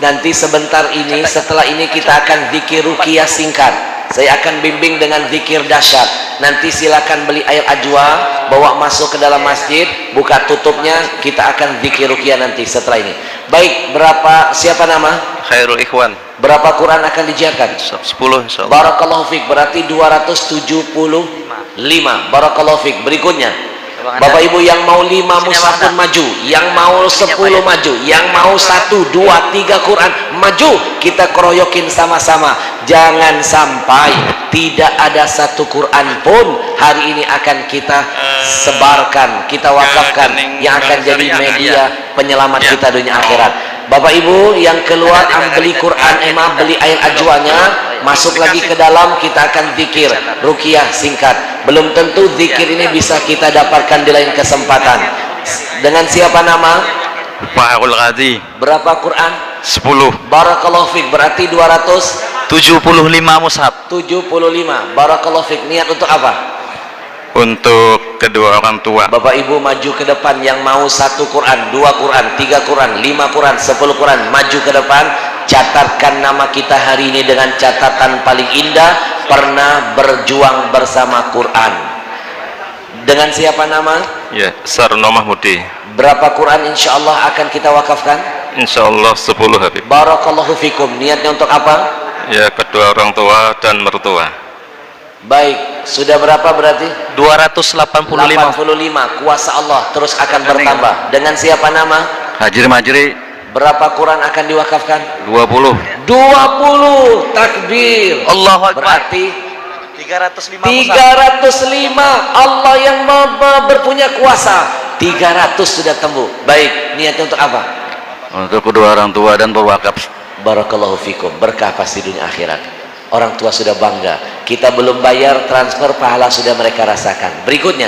A: nanti sebentar ini setelah ini kita akan zikir ruqyah singkat. Saya akan bimbing dengan zikir dahsyat. Nanti silakan beli air ajwa, bawa masuk ke dalam masjid, buka tutupnya, kita akan zikir ruqyah nanti setelah ini. Baik, berapa siapa nama?
F: Khairul Ikhwan.
A: Berapa Quran akan dijiarkan?
F: 10 insyaallah.
A: Barakallahu fiik, berarti 275. Barakallahu fiik. Berikutnya Bapak Ibu yang mau 5 mushaf pun maju, yang mau 10 maju, yang mau 1, 2, 3 Quran maju, kita keroyokin sama-sama. Jangan sampai tidak ada satu Quran pun hari ini akan kita sebarkan, kita wakafkan, yang akan jadi media penyelamat kita dunia akhirat. Bapak Ibu yang keluar beli Quran, beli air ajwanya, masuk lagi ke dalam, kita akan zikir ruqyah singkat. Belum tentu zikir ini bisa kita dapatkan di lain kesempatan. Dengan siapa nama?
F: Fahrul Ghadi.
A: Berapa Quran?
F: 10.
A: Barakallahu fiik, berarti 275.
C: 75 mushaf.
A: Barakallahu fiik. Niat untuk apa?
F: Untuk kedua orang tua.
A: Bapak Ibu maju ke depan yang mau 1 Quran, 2 Quran, 3 Quran, 5 Quran, 10 Quran, maju ke depan. Catatkan nama kita hari ini dengan catatan paling indah, pernah berjuang bersama Quran. Dengan siapa nama?
F: Ya, Sarno Mahmudi.
A: Berapa Quran insya Allah akan kita wakafkan?
F: Insyaallah 10 Habib.
A: Barakallahu fikum. Niatnya untuk apa?
F: Ya, kedua orang tua dan mertua.
A: Baik, sudah berapa berarti?
C: 285.
A: 85. Kuasa Allah terus akan bertambah. Dengan siapa nama?
F: Haji Majri.
A: Berapa Quran akan diwakafkan?
F: 20.
A: 20. Takbir.
C: Allahu Akbar.
A: Berarti
C: 305
A: 305. Allah yang berpunya kuasa. 300 sudah tembus. Baik, niatnya untuk apa?
F: Untuk kedua orang tua dan berwakaf.
A: Barakallahu fikum. Berkah pasti dunia akhirat. Orang tua sudah bangga. Kita belum bayar transfer, pahala sudah mereka rasakan. Berikutnya,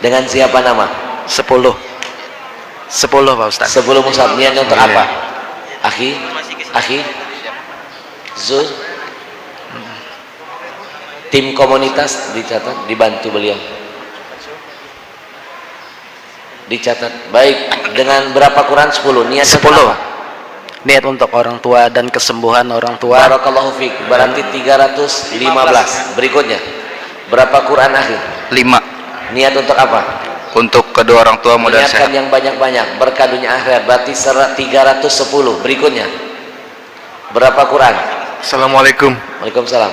A: dengan siapa nama?
C: 10 Pak Ustaz.
A: 10 mushaf. Niatnya untuk apa? Akhi? Zul? Tim komunitas dicatat, dibantu beliau. Dicatat. Baik, dengan berapa Quran? 10. Niatnya untuk
C: 10.
A: apa?
C: Niat untuk orang tua dan kesembuhan orang tua.
A: Barakallahu fiik. Berarti 315. Berikutnya, berapa Quran akhi?
C: 5.
A: Niat untuk apa?
F: Untuk kedua orang tua mudah
A: Niatkan
F: sehat.
A: yang banyak-banyak, berkah dunia akhirat. Berarti 310. Berikutnya, berapa Quran?
D: Assalamualaikum.
A: Waalaikumsalam.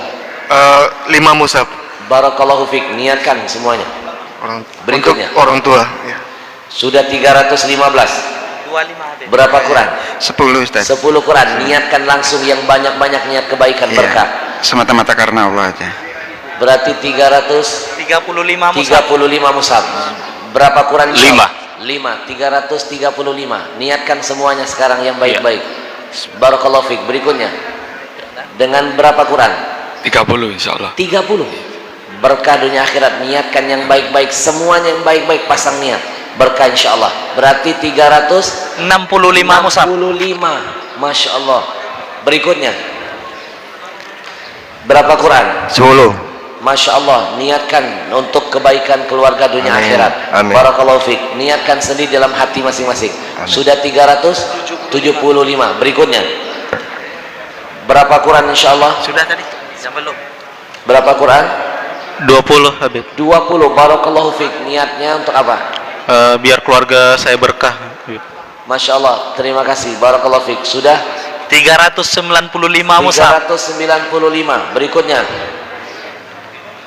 D: 5 mushaf.
A: Barakallahu fiik. Niatkan semuanya. Berikutnya.
D: Untuk orang tua. Ya.
A: Sudah 315.
B: 25
A: Berapa Quran?
D: 10 Ustaz.
A: 10 Quran. Niatkan langsung yang banyak-banyak, niat kebaikan berkah.
D: Semata-mata karena Allah aja.
A: Berarti 335
B: 35
A: mushaf. Berapa Quran?
F: 5.
A: 335. Niatkan semuanya sekarang yang baik-baik. Barakallahu fiik. Berikutnya, dengan berapa Quran?
D: 30 insyaallah.
A: 30. Berkah dunia akhirat. Niatkan yang baik-baik, semuanya yang baik-baik, pasang niat berkah insyaallah. Berarti
C: 65 mushaf.
A: 365. Masya Allah. Berikutnya, berapa Quran?
F: 10.
A: Masya Allah. Niatkan untuk kebaikan keluarga dunia
F: Amin.
A: akhirat.
F: Amin.
A: Barakallahu fiik. Niatkan sendiri dalam hati masing-masing. Sudah 375. Berikutnya, berapa Quran insyaallah?
B: Sudah tadi? Belum.
A: Berapa Quran?
C: 20 Habib.
A: 20. Barakallahu fiik. Niatnya untuk apa?
C: Biar keluarga saya berkah.
A: Masya Allah, terima kasih. Barakallahu fiik. Sudah
C: 395 mushaf.
A: 395. Berikutnya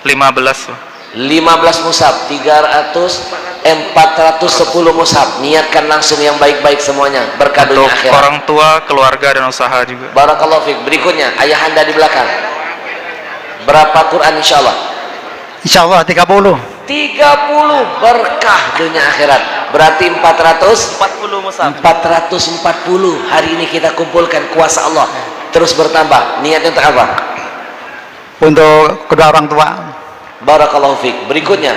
F: 15.
A: 15 mushaf. 410 mushaf. Niatkan langsung yang baik-baik semuanya. Berkah dunia
F: Untuk
A: akhirat.
F: orang tua, keluarga dan usaha juga.
A: Barakallahu fiik. Berikutnya ayahanda di belakang. Berapa Quran insyaallah?
I: Insyaallah 30.
A: 30 berkah dunia akhirat. Berarti
C: 40 mushaf.
A: 440 hari ini kita kumpulkan, kuasa Allah terus bertambah. Niatnya untuk apa?
I: Untuk kedua orang tua.
A: Barakallahu fiik. Berikutnya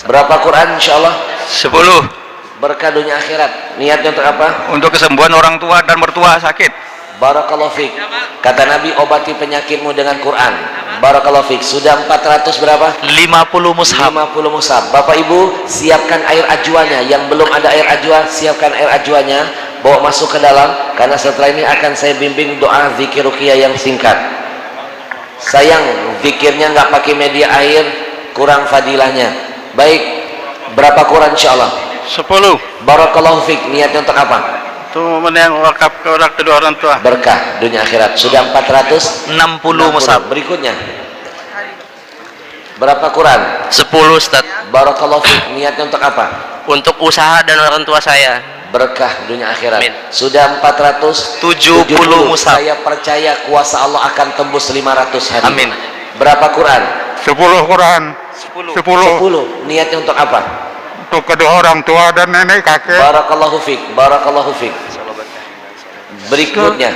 A: berapa Quran insyaallah?
F: 10.
A: Berkah dunia akhirat. Niatnya untuk apa?
F: Untuk kesembuhan orang tua dan mertua sakit.
A: Barakallahu fiik. Kata Nabi, obati penyakitmu dengan Quran. Barakallahu fiik. Sudah 400 berapa?
C: 50 mushaf.
A: 50 mushaf. Bapak Ibu, siapkan air ajwanya. Yang belum ada air ajwa, siapkan air ajwanya, bawa masuk ke dalam, karena setelah ini akan saya bimbing doa zikir ruqyah yang singkat. Sayang zikirnya nggak pakai media air, kurang fadilahnya. Baik, berapa Quran insyaallah?
F: 10.
A: Barakallahu fiik. Niatnya untuk apa?
F: Itu yang wakaf ke orang kedua orang tua.
A: Berkah dunia akhirat. Sudah
C: 60 mushaf.
A: Berikutnya berapa Quran?
B: 10 Ustaz.
A: Barakallahu fiik. Niatnya untuk apa?
B: Untuk usaha dan orang tua saya.
A: Berkah dunia akhirat.
B: Amin.
A: Sudah 470
C: mushaf.
A: Saya percaya kuasa Allah akan tembus 500 hari.
C: Amin.
A: Berapa Quran?
D: 10 Quran. 10.
A: 10. Niatnya untuk apa?
D: Untuk kedua orang tua dan nenek kakek.
A: Barakallahu fiik. Barakallahu fiik. Berikutnya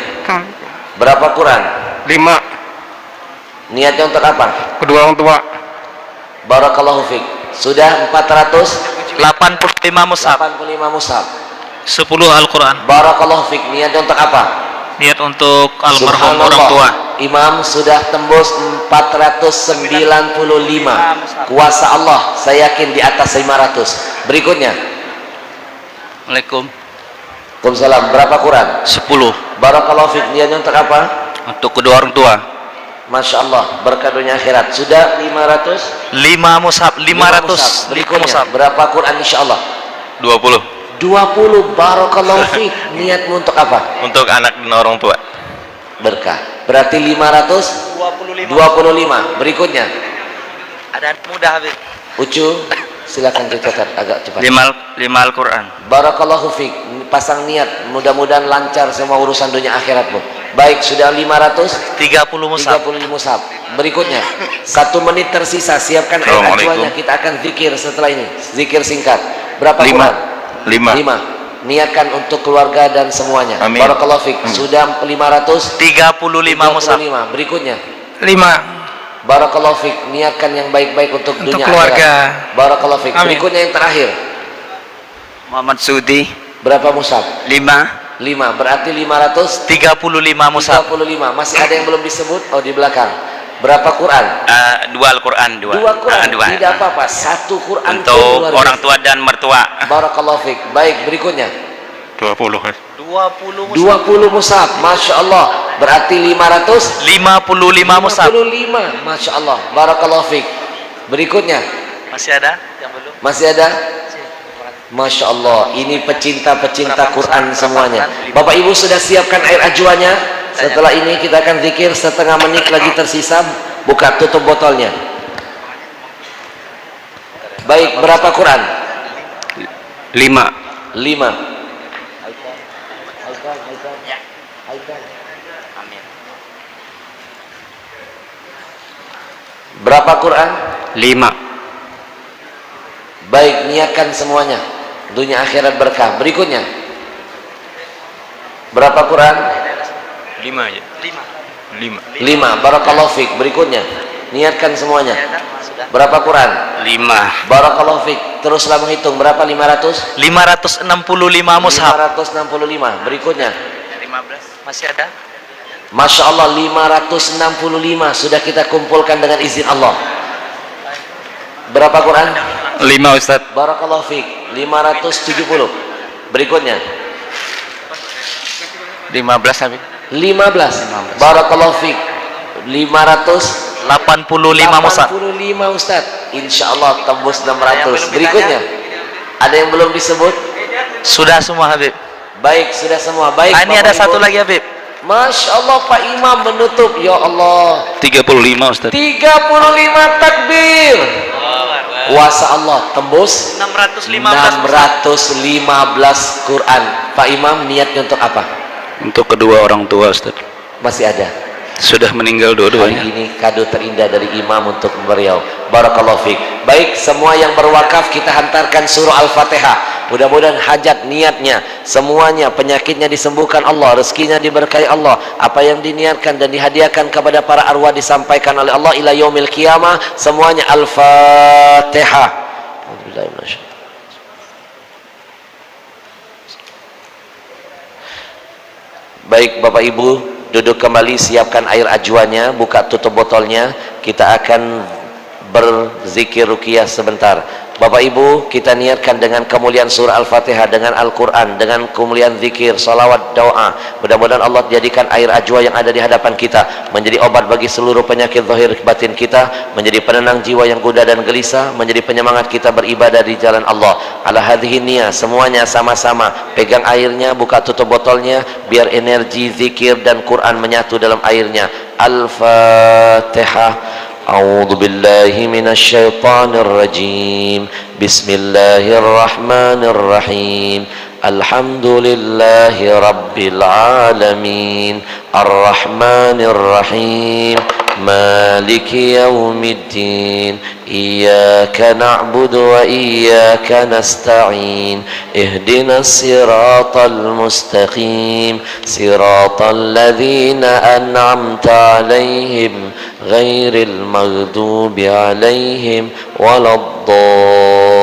A: berapa Quran?
D: 5.
A: Niatnya untuk apa?
D: Kedua orang tua.
A: Barakallahu fiik. Sudah
C: 85 mushaf.
A: 485 mushaf.
H: 10 Al-Quran.
A: Barakallahu fiik. Niatnya untuk apa?
H: Niat untuk almarhum
A: Subhanallah.
H: orang tua.
A: Imam sudah tembus 495. Kuasa Allah saya yakin di atas 500. Berikutnya
H: Assalamualaikum.
A: Waalaikumsalam. Berapa Quran?
C: 10
A: Barakallahu fiik. Niatnya untuk apa?
C: untuk kedua orang tua.
A: Masya Allah, berkah dunia akhirat. Sudah 500.
C: 5 mushaf. 500
A: mushaf. Berikutnya
C: mushaf.
A: berapa Quran insyaallah?
C: 20
A: 20. Barakallahu fiik. Niatmu untuk apa?
C: untuk anak dan orang tua.
A: Berkah. Berarti 525. Berikutnya
C: Ada mudah Habib.
A: Ucu, silakan dicatat agak cepat.
H: 5 Al-Quran.
A: Barakallahu fiik. Pasang niat, mudah-mudahan lancar semua urusan dunia akhiratmu. Baik, sudah
C: 30 mushaf.
A: 530 mushaf. Berikutnya 1 menit tersisa. Siapkan air acuannya. Kita akan zikir setelah ini. Zikir singkat. Berapa Quran? 5. Niatkan untuk keluarga dan semuanya.
F: Amin.
A: Barakallahu fiik. Sudah
C: 35 mushaf.
A: 35. Berikutnya
I: 5.
A: barakallahu fiik. Niatkan yang baik-baik untuk dunia
I: keluarga.
A: akhirat. Barakallahu fiik.
I: Amin.
A: Berikutnya yang terakhir.
E: Muhammad Sudi.
A: Berapa mushaf?
E: 5.
A: 5. Berarti 535.
C: 35 mushaf.
A: Masih ada yang belum disebut? Oh, di belakang. Berapa Quran?
C: 2 Al-Quran. 2
A: Quran. Tidak apa-apa. 1 Quran pun
C: Untuk
A: luar
C: orang
A: biasa.
C: tua dan mertua.
A: Barakallahu fiik. Baik, berikutnya
D: 20.
A: 20 mushaf. Masya Allah. Berarti
C: 55 mushaf.
A: 555. Masya Allah. Barakallahu fiik. Berikutnya
C: Masih ada yang belum?
A: masih ada? Masya Allah. Ini pecinta-pecinta Quran semuanya. Bapak Ibu sudah siapkan air ajwanya. Setelah ini kita akan zikir setengah menit lagi tersisa. Buka tutup botolnya. Baik, berapa Quran?
E: 5.
A: 5. Berapa Quran?
E: 5.
A: Baik, niatkan semuanya. Dunia akhirat berkah. Berikutnya berapa Quran?
F: 5 aja.
A: 5. Barakallahu fiik. Berikutnya niatkan semuanya. Berapa Quran?
E: 5.
A: Barakallahu fiik. Teruslah menghitung. Berapa? 500?
C: 565 mushaf.
A: 565. Berikutnya
C: 15 masih ada?
A: Masya Allah, 565 sudah kita kumpulkan dengan izin Allah. Berapa Quran?
F: 5 Ustaz.
A: Barakallahu fiik. 570. Berikutnya
F: 15 Habib.
A: 15. Barakallahu fiik.
C: 85 mushaf.
A: 85 Ustaz. Insya Allah tembus 600. Berikutnya ada yang belum disebut?
C: Sudah semua Habib.
A: Baik, sudah semua. Baik.
C: Ini
A: Bapak
C: ada
A: Ibu.
C: satu lagi Habib.
A: Masya Allah, Pak Imam menutup. Ya Allah.
G: 35 Ustaz.
A: 35 takbir. Kuasa Allah tembus 615 Quran. Pak Imam niatnya untuk apa?
G: Untuk kedua orang tua Ustaz.
A: Masih ada.
G: Sudah meninggal
A: Hari
G: dua-duanya.
A: ini kado terindah dari imam untuk beliau. Barakallahu fiik. Baik, semua yang berwakaf kita hantarkan surah Al-Fatihah. Mudah-mudahan hajat niatnya semuanya, penyakitnya disembuhkan Allah, rezekinya diberkahi Allah, apa yang diniatkan dan dihadiahkan kepada para arwah disampaikan oleh Allah ila yaumil qiyamah. Semuanya Al-Fatihah. Baik Bapak Ibu, duduk kembali, siapkan air ajwanya, buka tutup botolnya. Kita akan berzikir ruqyah sebentar. Bapak Ibu, kita niatkan dengan kemuliaan surah Al-Fatihah, dengan Al-Quran, dengan kemuliaan zikir, salawat, doa. Mudah-mudahan Allah jadikan air ajwa yang ada di hadapan kita menjadi obat bagi seluruh penyakit zahir batin kita, menjadi penenang jiwa yang gundah dan gelisah, menjadi penyemangat kita beribadah di jalan Allah. Ala hadhihi niyah, semuanya sama-sama pegang airnya, buka tutup botolnya, biar energi zikir dan Quran menyatu dalam airnya. Al-Fatihah. أعوذ بالله من الشيطان الرجيم بسم الله الرحمن الرحيم الحمد لله رب العالمين الرحمن الرحيم مالك يوم الدين إياك نعبد وإياك نستعين اهدنا الصراط المستقيم صراط الذين أنعمت عليهم غير المغضوب عليهم ولا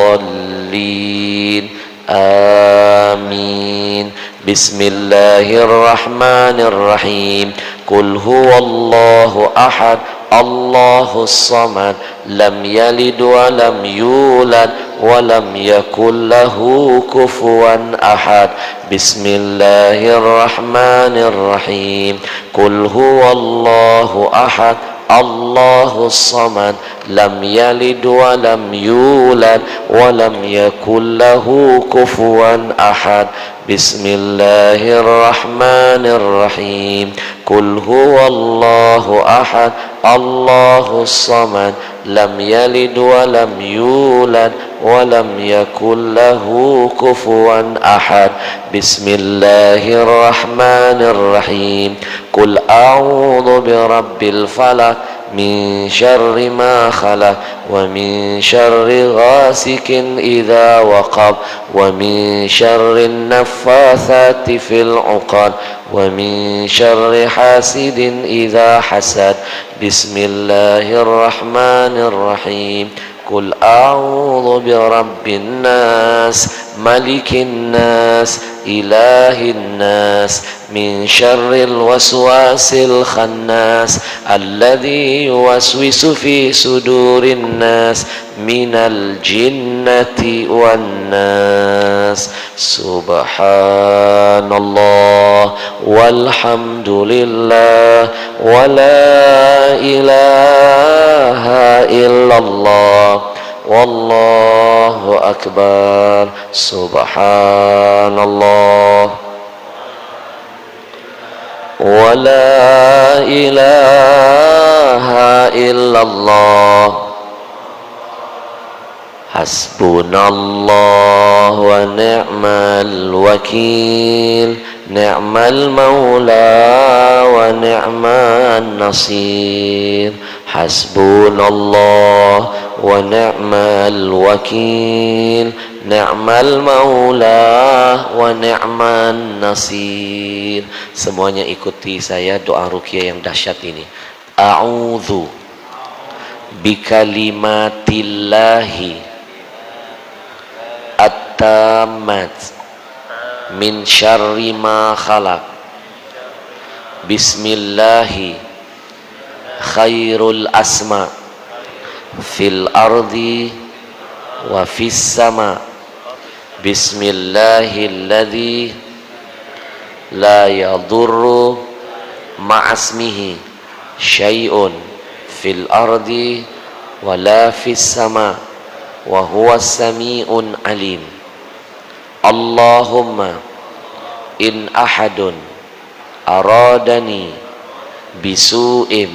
A: الضالين آمين بسم الله الرحمن الرحيم قل هو الله أحد الله الصمد لم يلد ولم يولد ولم يكن له كفوا أحد بسم الله الرحمن الرحيم قل هو الله أحد الله الصمد لم يلد ولم يولد ولم يكن له كفوا أحد بسم الله الرحمن الرحيم قل هو الله أحد الله الصمد لم يلد ولم يولد ولم يكن له كفوا أحد بسم الله الرحمن الرحيم قل أعوذ برب الفلق من شر ما خلق ومن شر غاسق إذا وقب ومن شر النفاثات في العقد ومن شر حاسد إذا حسد بسم الله الرحمن الرحيم قل أعوذ برب الناس ملك الناس إله الناس من شر الوسواس الخناس الذي يوسوس في صدور الناس من الجنة والناس سبحان الله والحمد لله ولا إله إلا الله والله أكبر سبحان الله ولا إله إلا الله حسبنا الله ونعم الوكيل نعم المولى ونعم النصير حسبنا الله ونعم الوكيل نعم المولى ونعم النصير. Semuanya ikuti saya doa ruqyah yang dahsyat ini. A'udzu bikalimatillahi at-tammat min syarri ma khalaq. Bismillahi khairul asma fil ardi wa fis sama. Bismillahilladzi la yadurru ma'asmihi syai'un fil ardi wa la fis sama wa huwas sami'un alim. Allahumma in ahadun aradani bisu'in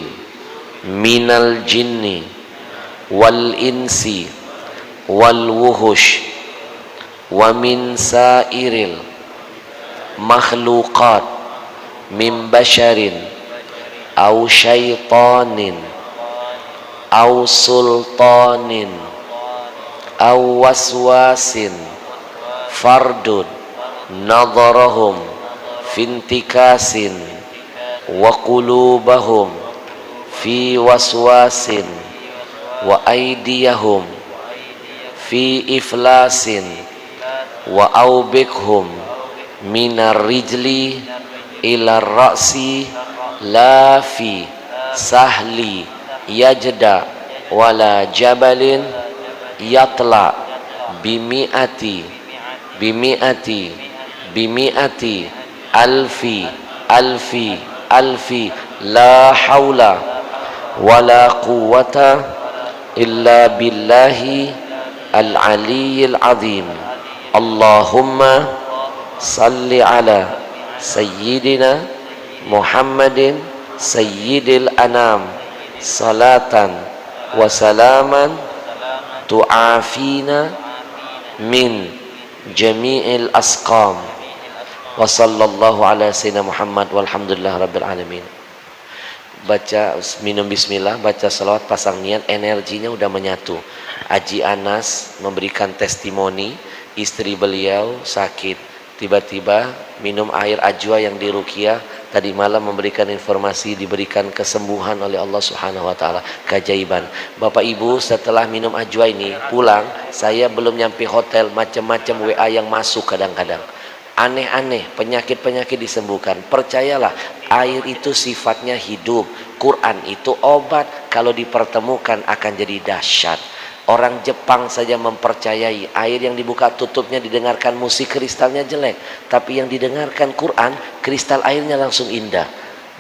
A: minal jinni wal insi wal wuhush wa min sairil makhluqat min basharin aw syaitanin aw sultanin aw waswasin fardun nadarahum fintikasin wa qulubahum fi waswasin wa aydiyahum fi iflasin wa aubikhum minar rijli ila ra'si la fi sahli yajda wala jabalin yatla bimi'ati alfi la hawla wala quwwata illa billahi al-aliyyil azim. Allahumma salli ala sayyidina Muhammadin sayyidil anam salatan wa salaman tu'afina min jami'il asqam wa sallallahu ala sayyidina Muhammad walhamdulillah rabbil alamin. Baca minum bismillah, baca salawat, pasang niat, energinya udah menyatu. Haji Anas memberikan testimoni, istri beliau sakit, tiba-tiba minum air ajwa yang diruqyah tadi malam, memberikan informasi diberikan kesembuhan oleh Allah Subhanahu wa taala, keajaiban. Bapak Ibu, setelah minum ajwa ini pulang, saya belum nyampe hotel, macam-macam WA yang masuk kadang-kadang. Aneh-aneh, penyakit-penyakit disembuhkan. Percayalah, air itu sifatnya hidup. Quran itu obat, kalau dipertemukan akan jadi dahsyat. Orang Jepang saja mempercayai air yang dibuka tutupnya didengarkan musik kristalnya jelek, tapi yang didengarkan Quran, kristal airnya langsung indah.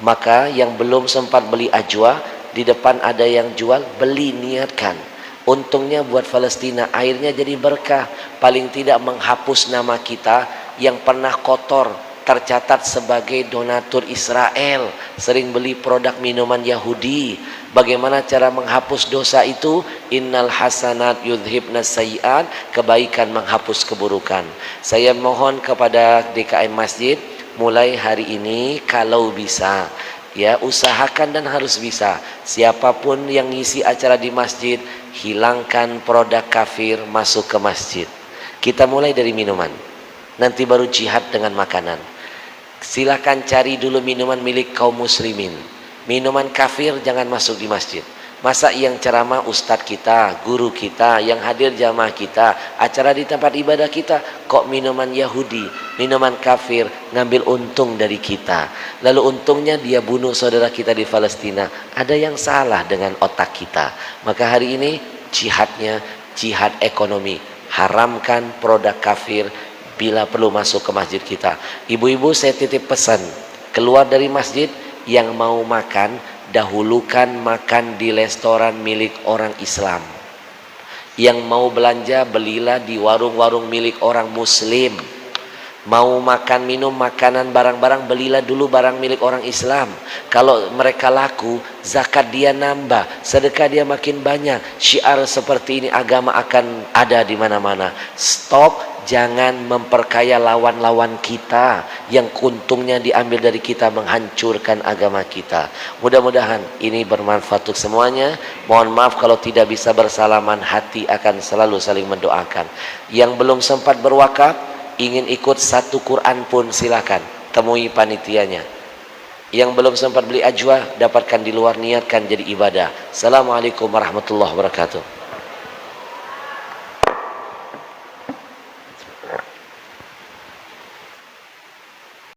A: Maka yang belum sempat beli ajwa, di depan ada yang jual, beli, niatkan. Untungnya buat Palestina, airnya jadi berkah. Paling tidak menghapus nama kita yang pernah kotor, tercatat sebagai donatur Israel, sering beli produk minuman Yahudi. Bagaimana cara menghapus dosa itu? Innal hasanat yudhibnas sayyi'at, kebaikan menghapus keburukan. Saya mohon kepada DKM Masjid, mulai hari ini kalau bisa, ya usahakan dan harus bisa, siapapun yang ngisi acara di masjid, hilangkan produk kafir masuk ke masjid. Kita mulai dari minuman, nanti baru jihad dengan makanan. Silakan cari dulu minuman milik kaum muslimin. Minuman kafir jangan masuk di masjid. Masa yang ceramah ustadz kita, guru kita, yang hadir jamaah kita, acara di tempat ibadah kita, kok minuman Yahudi, minuman kafir, ngambil untung dari kita. Lalu untungnya dia bunuh saudara kita di Palestina. Ada yang salah dengan otak kita. Maka hari ini jihadnya, jihad ekonomi. Haramkan produk kafir bila perlu masuk ke masjid kita. Ibu-ibu, saya titip pesan, keluar dari masjid, yang mau makan, dahulukan makan di restoran milik orang Islam. Yang mau belanja, belilah di warung-warung milik orang Muslim. Mau makan, minum, makanan, barang-barang, belilah dulu barang milik orang Islam. Kalau mereka laku, zakat dia nambah, sedekah dia makin banyak. Syiar seperti ini agama akan ada di mana-mana. Stop, jangan memperkaya lawan-lawan kita yang untungnya diambil dari kita, menghancurkan agama kita. Mudah-mudahan ini bermanfaat untuk semuanya. Mohon maaf kalau tidak bisa bersalaman, hati akan selalu saling mendoakan. Yang belum sempat berwakaf, ingin ikut satu Quran pun silakan, temui panitianya. Yang belum sempat beli ajwa, dapatkan di luar, niatkan jadi ibadah. Assalamualaikum warahmatullahi wabarakatuh.